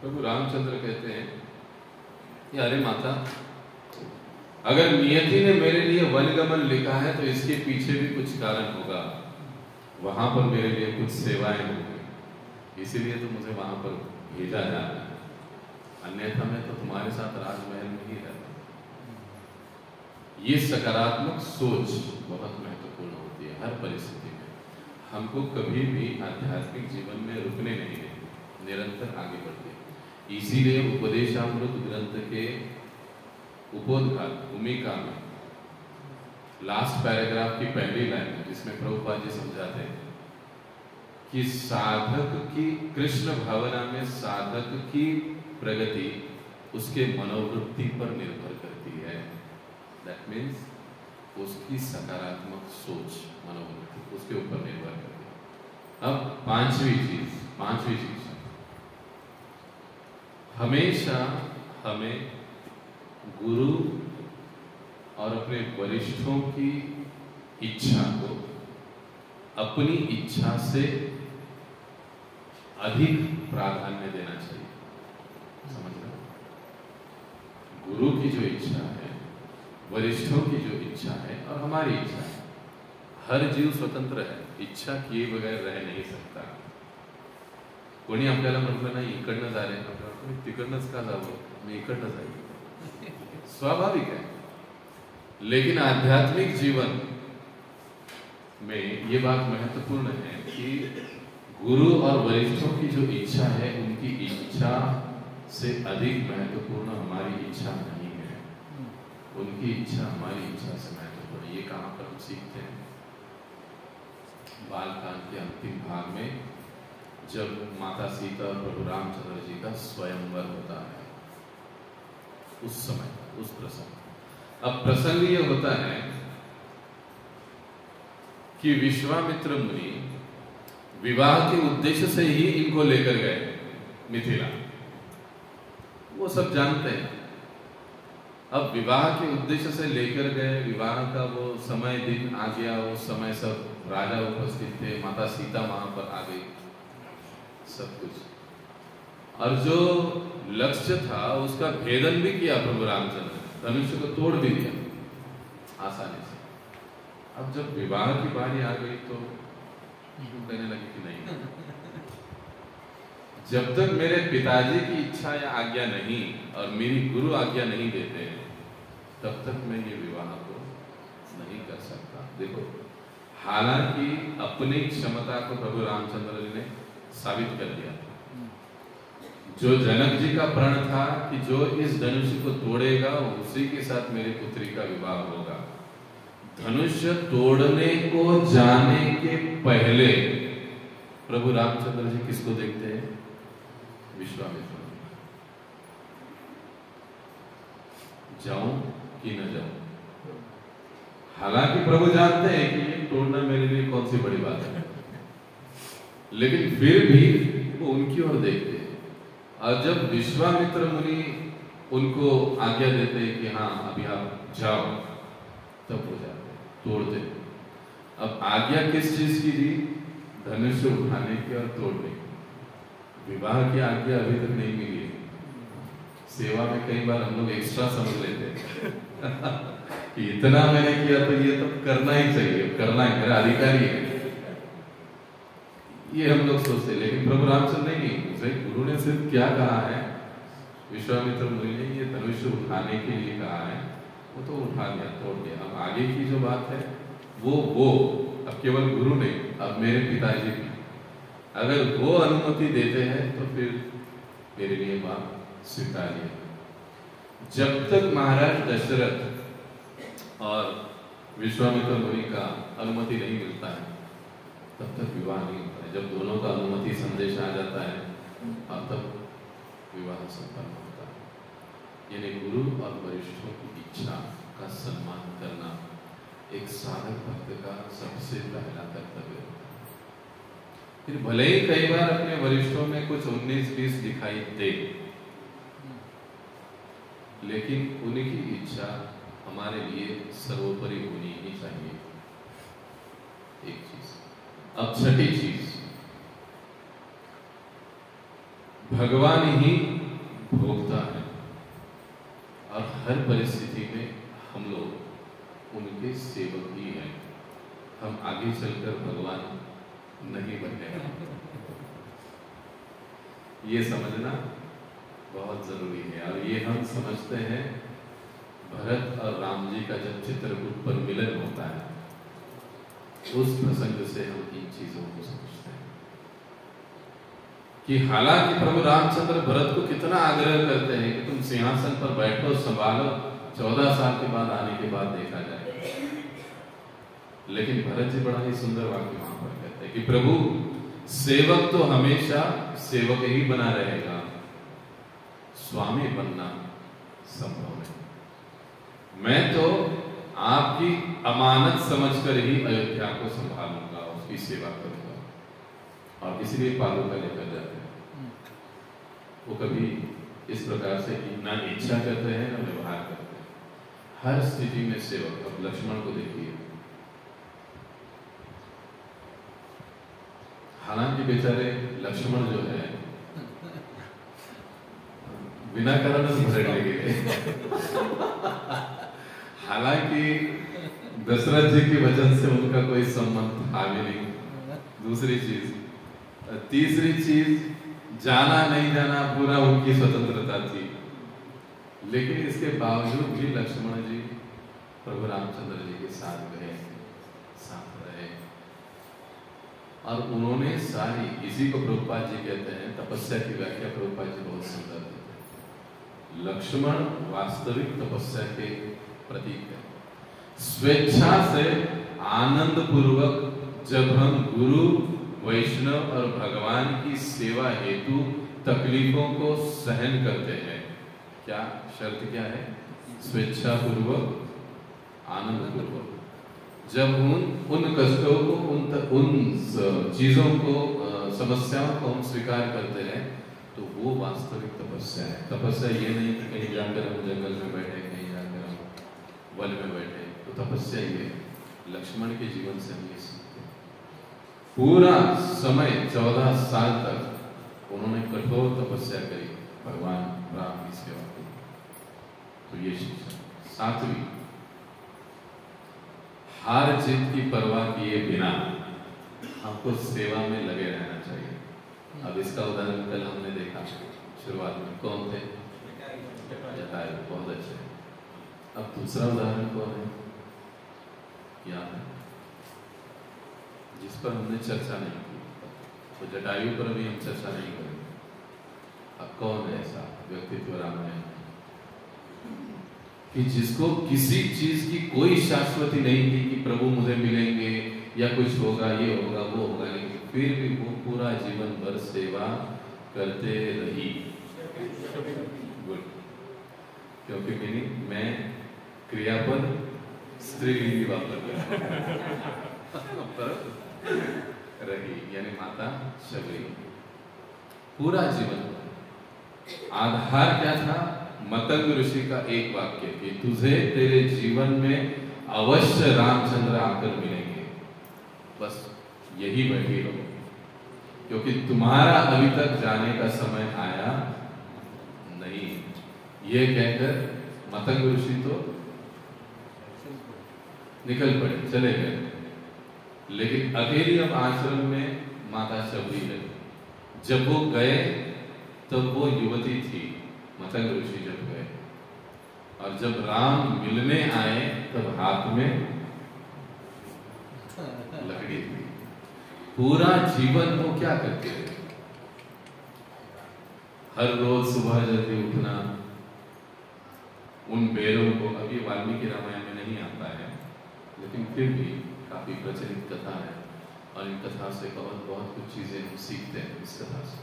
प्रभु रामचंद्र कहते हैं कि अरे माता, अगर नियति ने मेरे लिए वनगमन लिखा है तो इसके पीछे भी कुछ कारण होगा, वहां पर मेरे लिए कुछ सेवाएं होंगी, इसीलिए तो मुझे वहां पर भेजा जा रहा है, अन्यथा मैं तो तुम्हारे साथ राजमहल में ही रहता। ये सकारात्मक सोच बहुत महत्वपूर्ण होती है हर परिस्थिति में। हमको कभी भी आध्यात्मिक जीवन में रुकने नहीं देते, निरंतर आगे बढ़ते। इसीलिए उपदेशामृत ग्रंथ के उपोद्घात भूमिका में लास्ट पैराग्राफ की पहली लाइन जिसमें प्रभुपाद जी समझाते हैं कि साधक की कृष्ण भावना में साधक की प्रगति उसके मनोवृत्ति पर निर्भर करती है। दैट मीन्स उसकी सकारात्मक सोच, मनोवृत्ति उसके ऊपर निर्भर करती है। अब पांचवी चीज हमेशा हमें गुरु और अपने वरिष्ठों की इच्छा को अपनी इच्छा से अधिक प्राधान्य देना चाहिए। समझ रहे? गुरु की जो इच्छा है, वरिष्ठों की जो इच्छा है और हमारी इच्छा है, हर जीव स्वतंत्र है, इच्छा किए बगैर रह नहीं सकता। कोणी आपल्याला म्हटलं नाही इकडनं जा रे, आपण तिकडनंच का जावं, मी इकडनं जाईल, स्वाभाविक है। लेकिन आध्यात्मिक जीवन में ये बात महत्वपूर्ण है कि गुरु और वरिष्ठों की जो इच्छा है, उनकी इच्छा से अधिक महत्वपूर्ण हमारी इच्छा नहीं है, उनकी इच्छा हमारी इच्छा से महत्वपूर्ण। ये कहाँ पर हम सीखते हैं? बालकांड के अंतिम भाग में जब माता सीता और प्रभु रामचंद्र जी का स्वयंवर होता है, उस समय, उस प्रसंग। अब प्रसंग ये होता है कि विश्वामित्र मुनि विवाह के उद्देश्य से ही इनको लेकर गए मिथिला, वो सब जानते हैं। अब विवाह के उद्देश्य से लेकर गए, विवाह का वो समय दिन आ गया, उस समय सब राजा उपस्थित थे, माता सीता वहां पर आ गई, सब कुछ, और जो लक्ष्य था उसका भेदन भी किया प्रभु रामचंद्र, धनुष्य को तोड़ भी दिया आसानी से। अब जब विवाह की बारी आ गई तो कहने लगे कि नहीं, जब तक मेरे पिताजी की इच्छा या आज्ञा नहीं और मेरी गुरु आज्ञा नहीं देते तब तक मैं ये विवाह को नहीं कर सकता। देखो, हालांकि अपनी क्षमता को प्रभु रामचंद्र जी ने साबित कर दिया। जो जनक जी का प्रण था कि जो इस धनुष को तोड़ेगा उसी के साथ मेरी पुत्री का विवाह होगा। धनुष्य तोड़ने को जाने के पहले प्रभु रामचंद्र जी किसको देखते हैं? विश्वामित्र। जाऊं कि न जाऊं? हालांकि प्रभु जानते हैं कि ये तोड़ना मेरे लिए कौन सी बड़ी बात है, लेकिन फिर भी वो उनकी ओर देखते हैं। और जब विश्वामित्र मुनि उनको आज्ञा देते हैं कि हाँ अभी आप जाओ, तब हो जाते, तोड़ते। अब आज्ञा किस चीज की दी? धनुष उठाने की और तोड़ने की। विवाह की आज्ञा अभी तक नहीं मिली है। सेवा में कई बार हम लोग एक्स्ट्रा समझ लेते हैं कि इतना मैंने किया तो ये तो करना ही चाहिए, करना है, मेरा अधिकारी है, ये हम लोग सोचते हैं। लेकिन प्रभु रामचंद्र नहीं, गुरु ने सिर्फ क्या कहा है, विश्वामित्र मुनि ने ये धनुष उठाने के लिए कहा है, वो तो उठा दिया, तोड़ दिया। अब आगे की जो बात है वो अब केवल गुरु ने, अब मेरे पिताजी भी। अगर वो अनुमति देते हैं तो फिर मेरे लिए बात स्वीकार्य है। जब तक महाराज दशरथ और विश्वामित्र मुनि का अनुमति नहीं मिलता है तब तक विवाह नहीं होता है। जब दोनों का अनुमति संदेश आ जाता है और तब विवाह संपन्न होता है। यानी गुरु और वरिष्ठों की इच्छा का सम्मान करना एक साधक भक्त का सबसे पहला कर्तव्य होता है। फिर भले ही कई बार अपने वरिष्ठों में कुछ 19-20 दिखाई दे, लेकिन उनकी इच्छा हमारे लिए सर्वोपरि होनी ही चाहिए। एक चीज। अब छठी चीज, भगवान ही भोगता है और हर परिस्थिति में हम लोग उनके सेवक ही हैं। हम आगे चलकर भगवान नहीं बनेगा, ये समझना बहुत जरूरी है। और ये हम समझते हैं भरत और राम जी का जब चित्रकूट पर मिलन होता है उस प्रसंग से हम इन चीजों को समझते हैं कि हालांकि प्रभु रामचंद्र भरत को कितना आग्रह करते हैं कि तुम सिंहासन पर बैठो, संभालो, 14 साल के बाद आने के बाद देखा जाए, लेकिन भरत जी बड़ा ही सुंदर वाक्य वहां पर कहते हैं कि प्रभु सेवक तो हमेशा सेवक ही बना रहेगा, स्वामी बनना संभव नहीं। मैं तो आपकी अमानत समझकर ही अयोध्या को संभालूंगा, उसकी सेवा करूंगा। और इसलिए पादुका लेकर जाते हैं। वो कभी इस प्रकार से ना इच्छा करते हैं ना व्यवहार करते हैं, हर स्थिति में सेवक। अब लक्ष्मण को देखिए, हालांकि बेचारे लक्ष्मण जो है बिना कारण भड़क गए। हालांकि दशरथ जी के वचन से उनका कोई संबंध था भी नहीं। दूसरी चीज, तीसरी चीज, जाना नहीं जाना पूरा उनकी स्वतंत्रता थी, लेकिन इसके बावजूद भी लक्ष्मण जी प्रभु रामचंद्र जी के साथ गए, साथ रहे। और उन्होंने सारी, इसी को प्रभुपाद जी कहते हैं, तपस्या की व्याख्या प्रभुपाद जी बहुत सुंदर देते हैं। लक्ष्मण वास्तविक तपस्या के प्रतीक है। स्वेच्छा से आनंद पूर्वक जब हम गुरु, वैष्णव और भगवान की सेवा हेतु तकलीफों को सहन करते हैं, क्या शर्त क्या है? स्वेच्छा पूर्वक, आनंद पूर्वक। जब उन कष्टों को, उन चीजों को, समस्याओं को हम स्वीकार करते हैं तो वो वास्तविक तपस्या है। तपस्या ये नहीं कि कहीं जाकर हम जंगल में बैठे, कहीं जाकर हम वन में बैठे, तो तपस्या ये लक्ष्मण के जीवन से हम ये सीखते हैं। पूरा समय 14 साल तक उन्होंने कठोर तपस्या करी भगवान राम की सेवा की। तो ये शिक्षा। 7वीं, हार जीत की परवाह किए बिना आपको सेवा में लगे रहना चाहिए। अब इसका उदाहरण कल हमने देखा शुरुआत में, कौन थे? जटायु, बहुत अच्छे। अब दूसरा उदाहरण कौन है? याद है, जिस पर हमने चर्चा नहीं की, तो जटायु पर भी हम चर्चा नहीं करेंगे। अब कौन है ऐसा व्यक्तित्व रामायण कि जिसको किसी चीज की कोई शाश्वती नहीं थी कि प्रभु मुझे मिलेंगे या कुछ होगा, ये होगा, वो होगा, लेकिन फिर भी वो पूरा जीवन भर सेवा करते रही। गुड। क्योंकि मैं क्रियापद स्त्रीलिंगी वापर रही, यानी माता शबरी। पूरा जीवन आधार क्या था? मतंग ऋषि का एक वाक्य कि तुझे तेरे जीवन में अवश्य रामचंद्र आकर मिलेंगे, बस यही बैठी रहो, क्योंकि तुम्हारा अभी तक जाने का समय आया नहीं। ये कहकर मतंग ऋषि तो निकल पड़े, चले गए, लेकिन अकेली अब आश्रम में माता शबरी है। जब वो गए तब वो युवती थी, मतंग ऋषि जब गए, और जब राम मिलने आए तब हाथ में लकड़ी थी। पूरा जीवन वो क्या करते रहे? हर रोज सुबह जल्दी उठना, उन बेरों को, अभी वाल्मीकि रामायण में नहीं आता है लेकिन फिर भी काफी प्रचलित कथा है और इन कथा से बहुत कुछ चीजें हम सीखते हैं। इस कथा से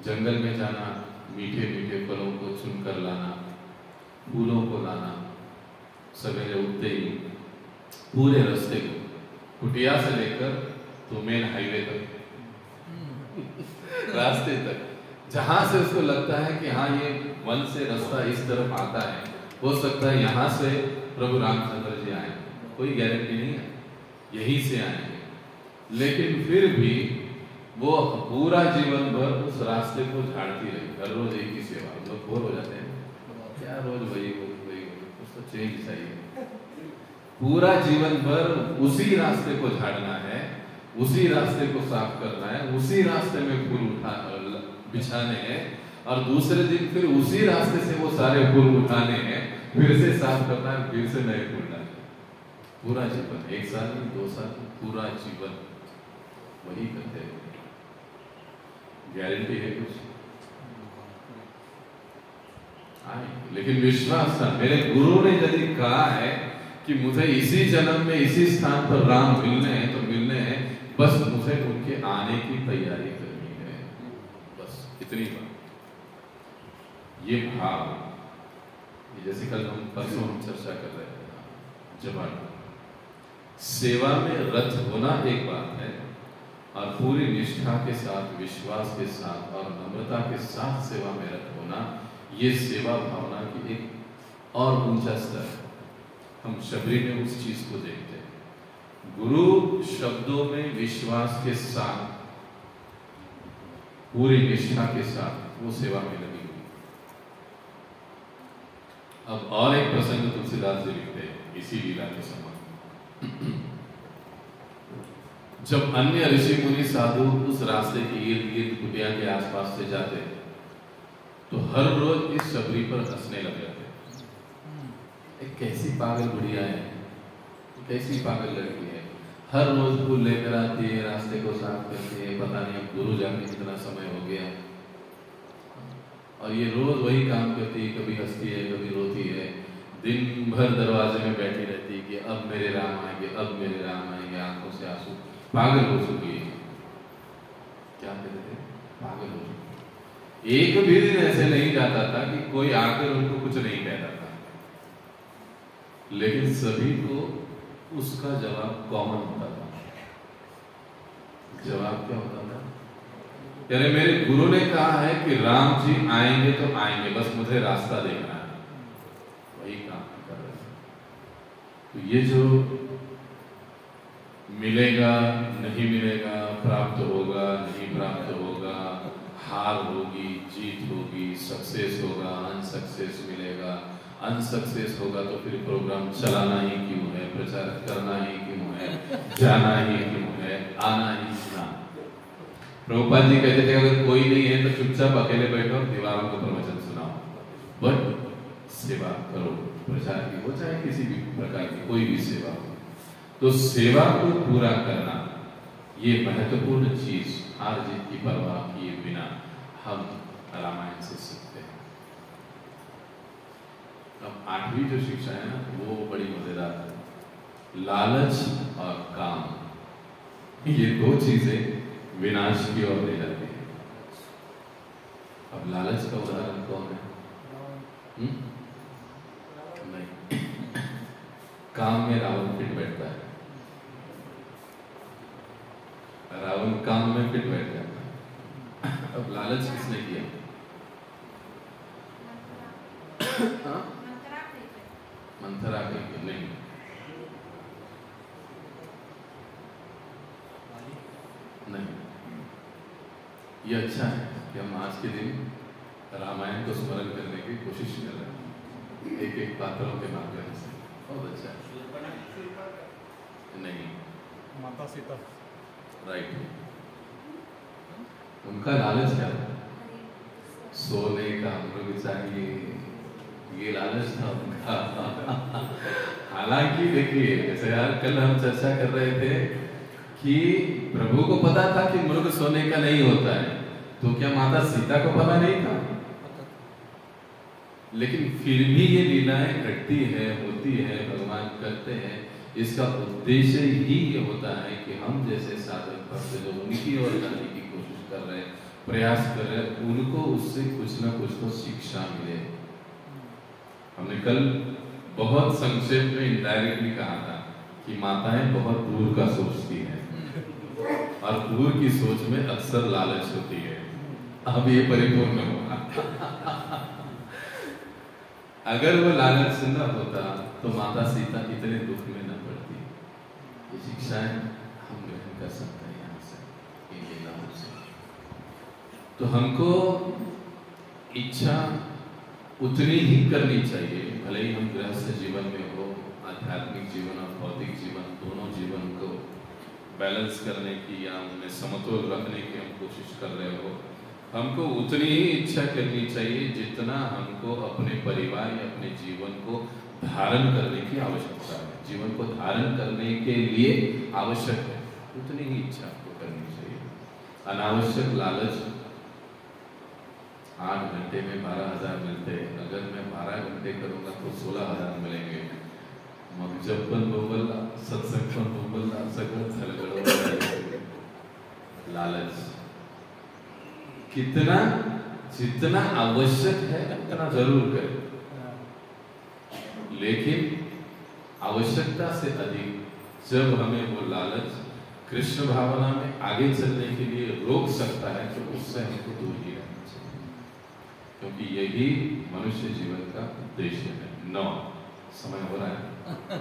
जंगल में जाना, मीठे मीठे फलों को चुनकर लाना, फूलों को लाना, सवेरे उठते ही पूरे रास्ते को, कुटिया से लेकर तो मेन हाईवे तक, रास्ते तक, जहां से उसको लगता है कि हाँ ये वन से रास्ता इस तरफ आता है, हो सकता है यहाँ से प्रभु रामचंद्र जी आए, कोई गारंटी नहीं है यहीं से आएंगे, लेकिन फिर भी वो पूरा जीवन भर उस रास्ते को झाड़ती रही। हर रोज एक ही सेवा, हम लोग बोर हो जाते हैं, क्या रोज वही कुछ तो चेंज चाहिए। पूरा जीवन भर उसी रास्ते को झाड़ना है, उसी रास्ते को साफ करना है, उसी रास्ते में फूल बिछाने हैं और दूसरे दिन फिर उसी रास्ते से वो सारे फूल उठाने हैं, फिर से साफ करना है, फिर से नए फूल डालने। पूरा जीवन, 1 साल में 2 साल, पूरा जीवन वही करते हैं। गारंटी है कुछ आए, लेकिन विश्वास था। मेरे गुरु ने यदि कहा है कि मुझे इसी जन्म में इसी स्थान पर राम मिलने हैं तो मिलने हैं, बस मुझे उनके आने की तैयारी करनी है, बस इतनी बात। ये भाव, जैसे कल हम परसों हम चर्चा कर रहे थे, जब सेवा में रत होना एक बात है और पूरी निष्ठा के साथ, विश्वास के साथ और नम्रता के साथ सेवा में रत होना, ये सेवा भावना की एक और ऊंचा स्तर है। हम शबरी में उस चीज को देखते हैं। गुरु शब्दों में विश्वास के साथ, पूरी निष्ठा के साथ वो सेवा में लगी हुई। अब और एक प्रसंग तुलसीदास जी लिखते हैं इसी लीला के समान। जब अन्य ऋषि मुनि साधु उस रास्ते के इर्द गिर्द कुटिया के आसपास से जाते तो हर रोज इस शबरी पर हंसने लग जाते। कैसी पागल बुढ़िया है, कैसी पागल लड़की है, हर रोज फूल लेकर आती है, रास्ते को साफ करती है, पता नहीं अब गुरु जाने कितना समय हो गया, और ये रोज वही काम करती है, कभी हंसती है कभी रोती है, दिन भर दरवाजे में बैठी रहती है कि अब मेरे राम आएंगे, अब मेरे राम आएंगे, आंखों से आंसू, पागल हो चुकी है। क्या कहते थे, पागल हो चुकी। एक भी दिन ऐसे नहीं जाता था कि कोई आकर उनको कुछ नहीं कहता था, लेकिन सभी को उसका जवाब कॉमन होता था। जवाब क्या होता था? यानी मेरे गुरु ने कहा है कि राम जी आएंगे तो आएंगे, बस मुझे रास्ता देखना है, वही काम कर रहे हैं। तो ये जो मिलेगा नहीं मिलेगा, प्राप्त होगा नहीं प्राप्त होगा, हार होगी जीत होगी, सक्सेस होगा अनसक्सेस मिलेगा, अनसक्सेस होगा तो फिर प्रोग्राम चलाना ही क्यों है, प्रचार करना ही क्यों है, जाना ही क्यों है, आना ही ना। प्रभुपाद जी कहते थे अगर कोई नहीं है तो चुपचाप अकेले बैठो, दीवारों को प्रवचन सुनाओ, बट सेवा करो, प्रचार की हो चाहे किसी भी प्रकार की कोई भी सेवा हो। तो सेवा को पूरा करना ये महत्वपूर्ण चीज, हार जीत की परवाह किए बिना हम रामायण से सीखते हैं। अब 8वीं जो शिक्षा है ना, वो बड़ी मजेदार है। लालच और काम, ये 2 चीजें विनाश की ओर ले जाती है। अब लालच का उदाहरण कौन है? नहीं काम में रावण फिट बैठता है, रावण काम में फिट बैठ जाता है। अब लालच किसने किया? मंथरा के नहीं, नहीं। ये अच्छा है कि हम आज के दिन रामायण को स्मरण करने की कोशिश कर रहे हैं, एक एक पात्रों के माध्यम से। बहुत अच्छा है। नहीं, माता सीता, राइट। उनका लालच क्या था? सोने का मृग चाहिए, ये लालच था उनका। हालांकि देखिए, जैसे यार कल हम चर्चा कर रहे थे कि प्रभु को पता था कि मृग सोने का नहीं होता है, तो क्या माता सीता को पता नहीं था? लेकिन फिर भी ये लीलाएं घटती है, होती है, भगवान करते हैं। इसका उद्देश्य ही ये होता है कि हम जैसे साधक भक्त जो उनकी ओर जाने की कोशिश कर रहे हैं, प्रयास कर रहे हैं, उनको उससे कुछ ना कुछ तो शिक्षा मिले। हमने कल बहुत संक्षेप में इनडायरेक्टली कहा था कि माताएं बहुत दूर का सोचती हैं और दूर की सोच में अक्सर लालच होती है। अब ये परिपूर्ण होगा। अगर वो लालच न होता तो माता सीता इतने दुख में न पड़ती। ये शिक्षाएं हम ग्रहण कर सकते हैं यहाँ से, इन लीलाओं से। तो हमको इच्छा उतनी ही करनी चाहिए, भले ही हम गृहस्थ जीवन में हो, आध्यात्मिक जीवन और भौतिक जीवन दोनों जीवन को बैलेंस करने की या उनमें समतोल रखने की हम कोशिश कर रहे हो। हमको उतनी ही इच्छा करनी चाहिए जितना हमको अपने परिवार या अपने जीवन को धारण करने की आवश्यकता है। जीवन को धारण करने के लिए आवश्यक है, उतनी ही इच्छा आपको करनी चाहिए। अनावश्यक लालच, 8 घंटे में 12,000 मिलते हैं, अगर मैं 12 घंटे करूंगा तो 16,000 मिलेंगे। मग जब पण बोलला, सत्संग पण बोलला, सगळं झालं। लालच कितना जितना आवश्यक है उतना जरूर करें, लेकिन आवश्यकता से अधिक जब हमें वो लालच कृष्ण भावना में आगे चलने के लिए रोक सकता है तो उससे हमको दूर ही रहना चाहिए, क्योंकि यही मनुष्य जीवन का उद्देश्य है। 9 समय हो रहा है।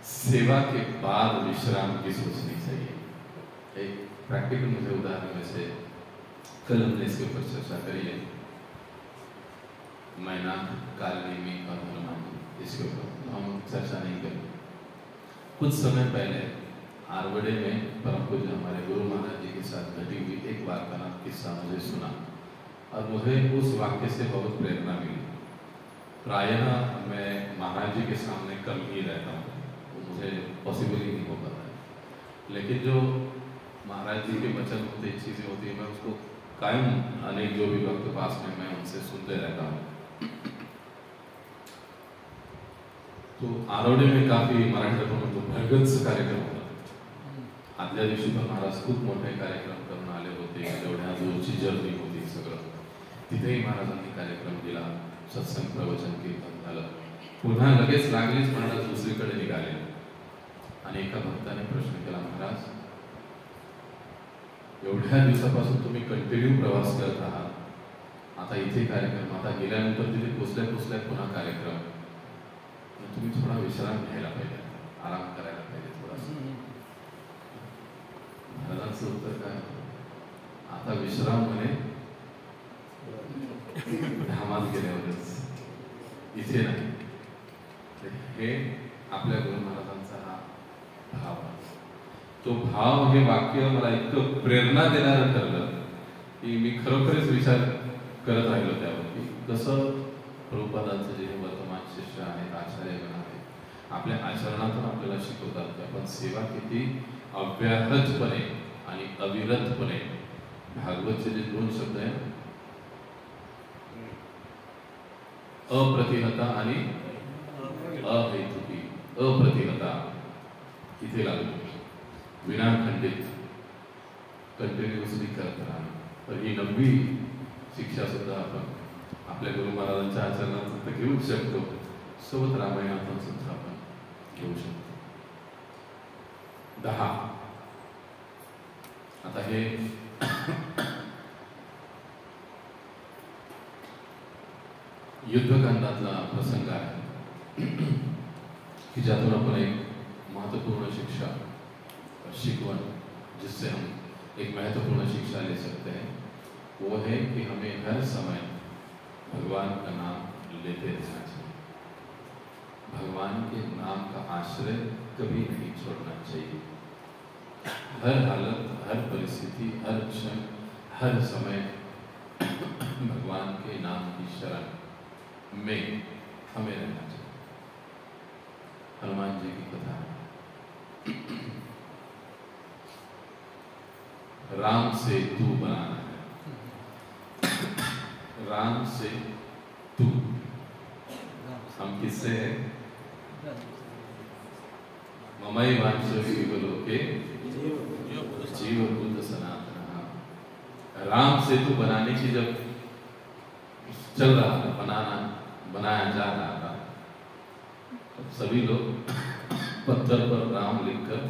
सेवा के बाद विश्राम की सोचनी चाहिए। एक प्रैक्टिकल मुझे उदाहरण में से कल हमने इसके ऊपर चर्चा करी है, मैना कालनेमी और हनुमान, इसके ऊपर हम चर्चा नहीं करेंगे। कुछ समय पहले आरवड़े में परम पूज्य हमारे गुरु महाराज जी के साथ घटी हुई एक वार्तालाप किस्सा मुझे सुना और मुझे उस वाक्य से बहुत प्रेरणा मिली। प्रायः मैं महाराज जी के सामने कम ही रहता हूँ, तो मुझे पॉसिबल ही नहीं हो पाता है, लेकिन जो महाराज जी के वचन होते, चीज़ें होती है, मैं उसको कायम अनेक जो भी वक्त पास में मैं उनसे सुनते रहता हूँ। तो आरोडे में काफी मराठीतून भरगच्च कार्यक्रम होता। आदल्या दिवशी पण महाराज खूप मोठे कार्यक्रम करून आले होते, एवढ्या दूरची जर्नी होती सगळं। तिथेही महाराजांनी कार्यक्रम दिला, सत्संग प्रवचन कीर्तन झालं। पुन्हा लगेच लागलीच महाराज दुसरीकडे निघाले आणि एका भक्ताने प्रश्न केला, महाराज एवढ्या दिवसापासून तुम्ही कंटिन्यू प्रवास करत आहात, आता इथे कार्यक्रम, आता गेल्यानंतर तिथे पोचल्या पुन्हा कार्यक्रम, तुम्ही थोडा विश्राम घ्यायला पाहिजे, आराम करायला पाहिजे थोडासा। महाराजांचं उत्तर काय? आता विश्राम म्हणे धामात गेल्यावरच, इथे नाही। हे आपल्या गुरु महाराजांचा हा भाव आहे। तो भाव, हे वाक्य मला इतकं प्रेरणा देणारं ठरलं की मी खरोखरच विचार करत राहिलो त्यावरती। कसं प्रभुपादांचे जे वर्तमान शिष्य आहेत, आचार्यगण आहेत, आपल्या आचरणातून आपल्याला शिकवतात की आपण सेवा किती अव्याहतपणे आणि अविरतपणे, भागवतचे जे 2 शब्द आहेत, अप्रतिहता आणि अहेतुकी। अप्रतिहता इथे लागतो, विनाखंडित कंटिन्युअसली करत राहणं। तर ही 9वी शिक्षा सुद्धा आपण आपल्या गुरु महाराजांच्या आचरणातून तर घेऊ शकतो, सोबत रामायणातून सुद्धा आपण घेऊ शकतो। 10 आता हे युद्धकांडातला प्रसंग आहे कि ज्यातून आपण एक महत्वपूर्ण शिक्षा शिकवन, जिससे हम एक महत्वपूर्ण शिक्षा ले सकते हैं, वो है कि हमें हर समय भगवान का नाम लेते रहना चाहिए। भगवान के नाम का आश्रय कभी नहीं छोड़ना चाहिए। हर हालत, हर परिस्थिति, हर क्षण, हर समय भगवान के नाम की शरण में हमें रहना चाहिए। हनुमान जी की कथा है। राम से तू बनाना है। राम से तू, हम किससे है? ममई वांछति लोके जीव बुद्ध सनातन। राम सेतु बनाने की जब चल रहा था, बनाया जा रहा था, तो सभी लोग पत्थर पर राम लिखकर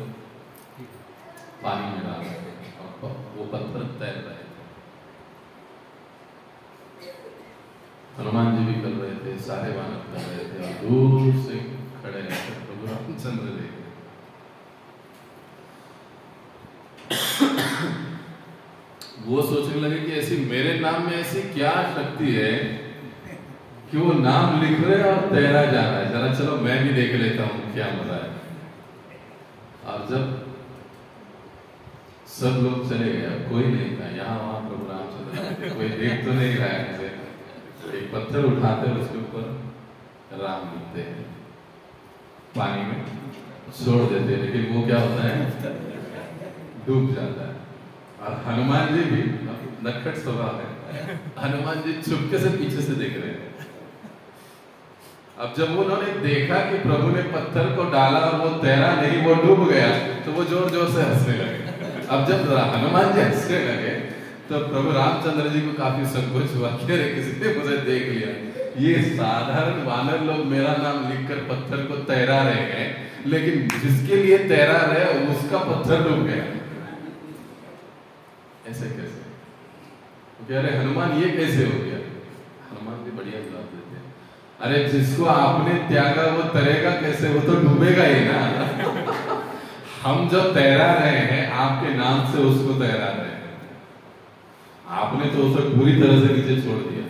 पानी में डाल रहे थे और वो पत्थर तैर रहे थे। हनुमान जी भी कर रहे थे, सारे वानर कर रहे थे और दूर से खड़े रहकर प्रभु रामचंद्र देख रहे। वो सोचने लगे कि ऐसी मेरे नाम में ऐसी क्या शक्ति है कि वो नाम लिख रहे और तैरा जा रहा है, जरा चलो मैं भी देख लेता हूं क्या मजा है। और जब सब लोग चले गए, अब कोई नहीं था, यहाँ वहां प्रभु रामचंद्र कोई देख तो नहीं रहा है, एक पत्थर उठाते उसके ऊपर राम लिखते हैं, पानी में छोड़ देते हैं, लेकिन वो क्या होता है, डूब जाता है। और हनुमान जी भी नटखट स्वभाव है, हनुमान जी चुपके से पीछे से देख रहे हैं। अब जब उन्होंने देखा कि प्रभु ने पत्थर को डाला और वो तैरा नहीं, वो डूब गया, तो वो जोर जोर से हंसने लगे। अब जब हनुमान जी हंसने लगे तो प्रभु रामचंद्र जी को काफी संकोच हुआ कि अरे किसी ने मुझे देख लिया, ये साधारण वानर लोग मेरा नाम लिखकर पत्थर को तैरा रहे हैं, लेकिन जिसके लिए तैरा रहे उसका पत्थर डूब गया, ऐसे कैसे? अरे हनुमान ये कैसे हो गया? हनुमान जी बढ़िया जवाब देते हैं, अरे जिसको आपने त्यागा वो तैरेगा कैसे, वो तो डूबेगा ही ना। हम जो तैरा रहे हैं आपके नाम से उसको तैरा रहे हैं, आपने तो उसे पूरी तरह से नीचे छोड़ दिया।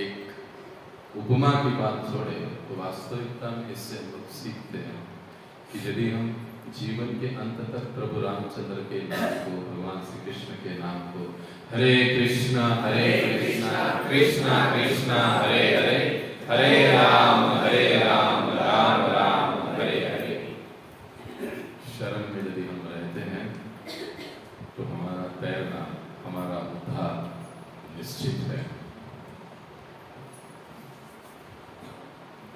एक उपमा की बात छोड़े तो वास्तविकता में इससे हम लोग सीखते हैं कि यदि हम जीवन के अंत तक प्रभु रामचंद्र के नाम को, भगवान श्री कृष्ण के नाम को हरे कृष्णा कृष्णा कृष्णा हरे हरे, हरे राम राम राम हरे हरे शरण में यदि हम रहते हैं तो हमारा तैरना, हमारा उद्धार निश्चित है।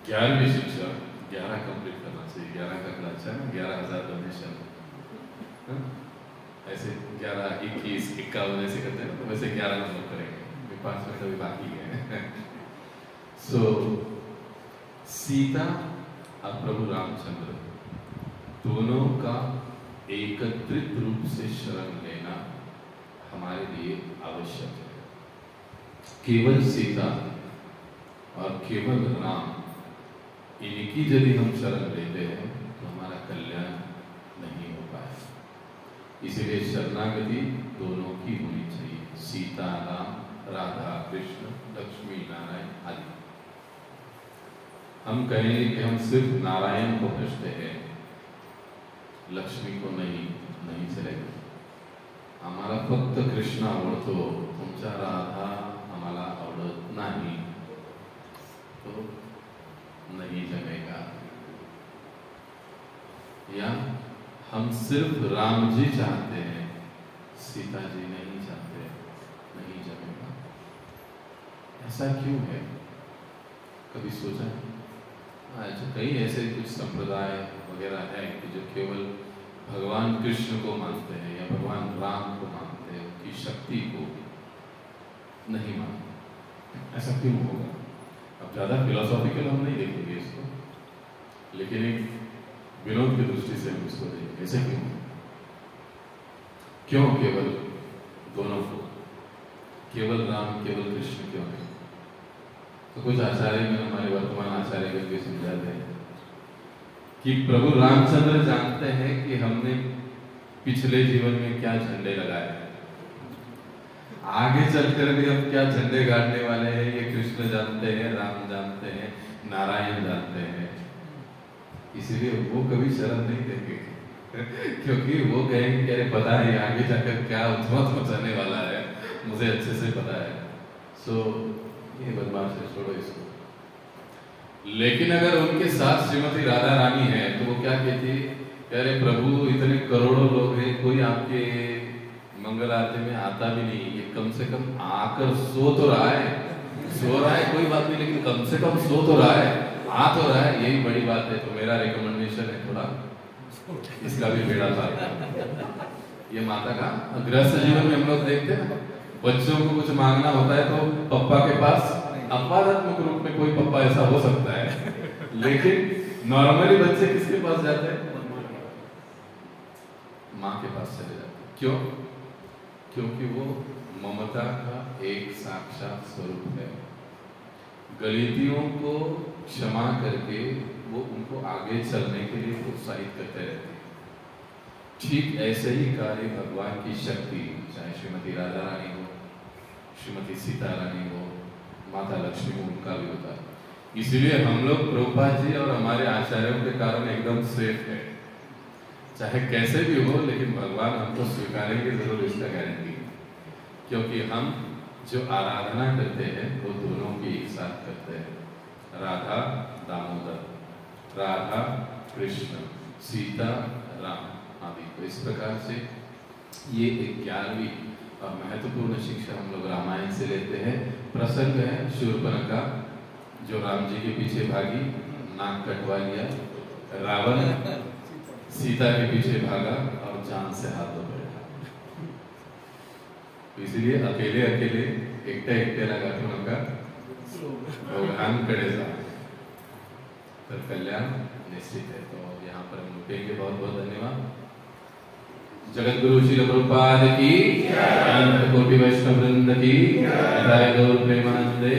11वीं शिक्षा 11 कंप्लीट करना चाहिए, 11 का क्लास है ना, 11,000 डोनेशन, ऐसे 11, 21, 51 ऐसे करते हैं, तो वैसे 11 नंबर करेंगे, 5 मिनट अभी बाकी है। सो सीता और प्रभु रामचंद्र दोनों का एकत्रित रूप से शरण लेना हमारे लिए आवश्यक है। केवल सीता और केवल राम, इनकी यदि हम शरण लेते हैं तो हमारा कल्याण नहीं हो पाए। इसीलिए शरणागति दोनों की होनी चाहिए, सीता राम, राधा कृष्ण, लक्ष्मी नारायण आदि। हम कहेंगे कि हम सिर्फ नारायण को भजते हैं, लक्ष्मी को नहीं चलेगा। आम्हाला फक्त कृष्ण आवडतो, तुमचा राधा आम्हाला आवडत नाही, तो नहीं जमेगा। या हम सिर्फ राम जी चाहते हैं, सीता जी नहीं चाहते, नहीं जमेगा। ऐसा क्यों है? कभी सोचा? अच्छा, कई ऐसे कुछ संप्रदाय वगैरह है कि जो केवल भगवान कृष्ण को मानते हैं या भगवान राम को मानते हैं, उनकी शक्ति को नहीं मानते। ऐसा क्यों होगा? अब ज़्यादा फिलोसॉफिकल हम नहीं देखेंगे इसको, लेकिन एक विनोद की दृष्टि से हम इसको देखेंगे। ऐसे क्यों केवल दोनों को, केवल राम केवल कृष्ण क्यों नहीं? तो कुछ आचार्य में, हमारे वर्तमान आचार्य को भी समझाते हैं कि प्रभु रामचंद्र जानते हैं कि हमने पिछले जीवन में क्या झंडे लगाए, आगे चलकर भी हम क्या झंडे गाड़ने वाले हैं, ये कृष्ण जानते हैं, राम जानते हैं, नारायण जानते हैं। इसीलिए वो कभी शरण नहीं देंगे क्योंकि वो कहेंगे कि अरे पता है आगे जाकर क्या उद्भव मचाने वाला है, मुझे अच्छे से पता है। सो ये बदमाश है, छोड़ो इसको। लेकिन अगर उनके साथ श्रीमती राधा रानी है तो वो क्या कहती है, अरे प्रभु इतने करोड़ों लोग हैं, कोई आपके मंगल आरती में आता भी नहीं, ये कम से कम आकर सो तो रहा है, सो रहा है कोई बात नहीं, लेकिन कम से कम सो तो रहा है, आ तो रहा है, यही बड़ी बात है। तो मेरा रिकमेंडेशन है थोड़ा इसका भी बेड़ा पार। ये माता का गृहस्थ जीवन में हम लोग देखते हैं ना, बच्चों को कुछ मांगना होता है तो पप्पा के पास, अपवादात्मक रूप में कोई पप्पा ऐसा हो सकता है, लेकिन नॉर्मली बच्चे किसके पास जाते हैं? माँ के पास चले जाते हैं। क्यों? क्योंकि वो ममता का एक साक्षात स्वरूप है। गलतियों को क्षमा करके वो उनको आगे चलने के लिए उत्साहित करते रहते हैं। ठीक ऐसे ही कार्य भगवान की शक्ति, चाहे श्रीमती राधा रानी हो, श्रीमती सीता रानी हो, माता लक्ष्मी हो, उनका भी होता है। इसीलिए हम लोग प्रभुपाद जी और हमारे आचार्यों के कारण एकदम सेफ है। चाहे कैसे भी हो, लेकिन भगवान हमको स्वीकारेंगे जरूर, इसका गारंटी है। क्योंकि हम जो आराधना करते हैं वो दोनों की एक साथ करते हैं, राधा दामोदर, राधा कृष्ण, सीता राम आदि। तो इस प्रकार से ये 11वीं और महत्वपूर्ण शिक्षा हम लोग रामायण से लेते हैं। प्रसंग है शूर्पणखा, जो राम जी के पीछे भागी, नाक कटवा लिया, रावण सीता के पीछे भागा और जान से हाथ धो बैठा। इसलिए अकेले अकेले एकटे लगा तो उनका भगवान करे जा, पर कल्याण निश्चित है। तो यहाँ पर हम रुकेंगे। बहुत बहुत धन्यवाद। जगत गुरु श्री प्रभुपाद की, अनंत कोटि वैष्णव वृंद की, हृदय गौर प्रेमानंदे।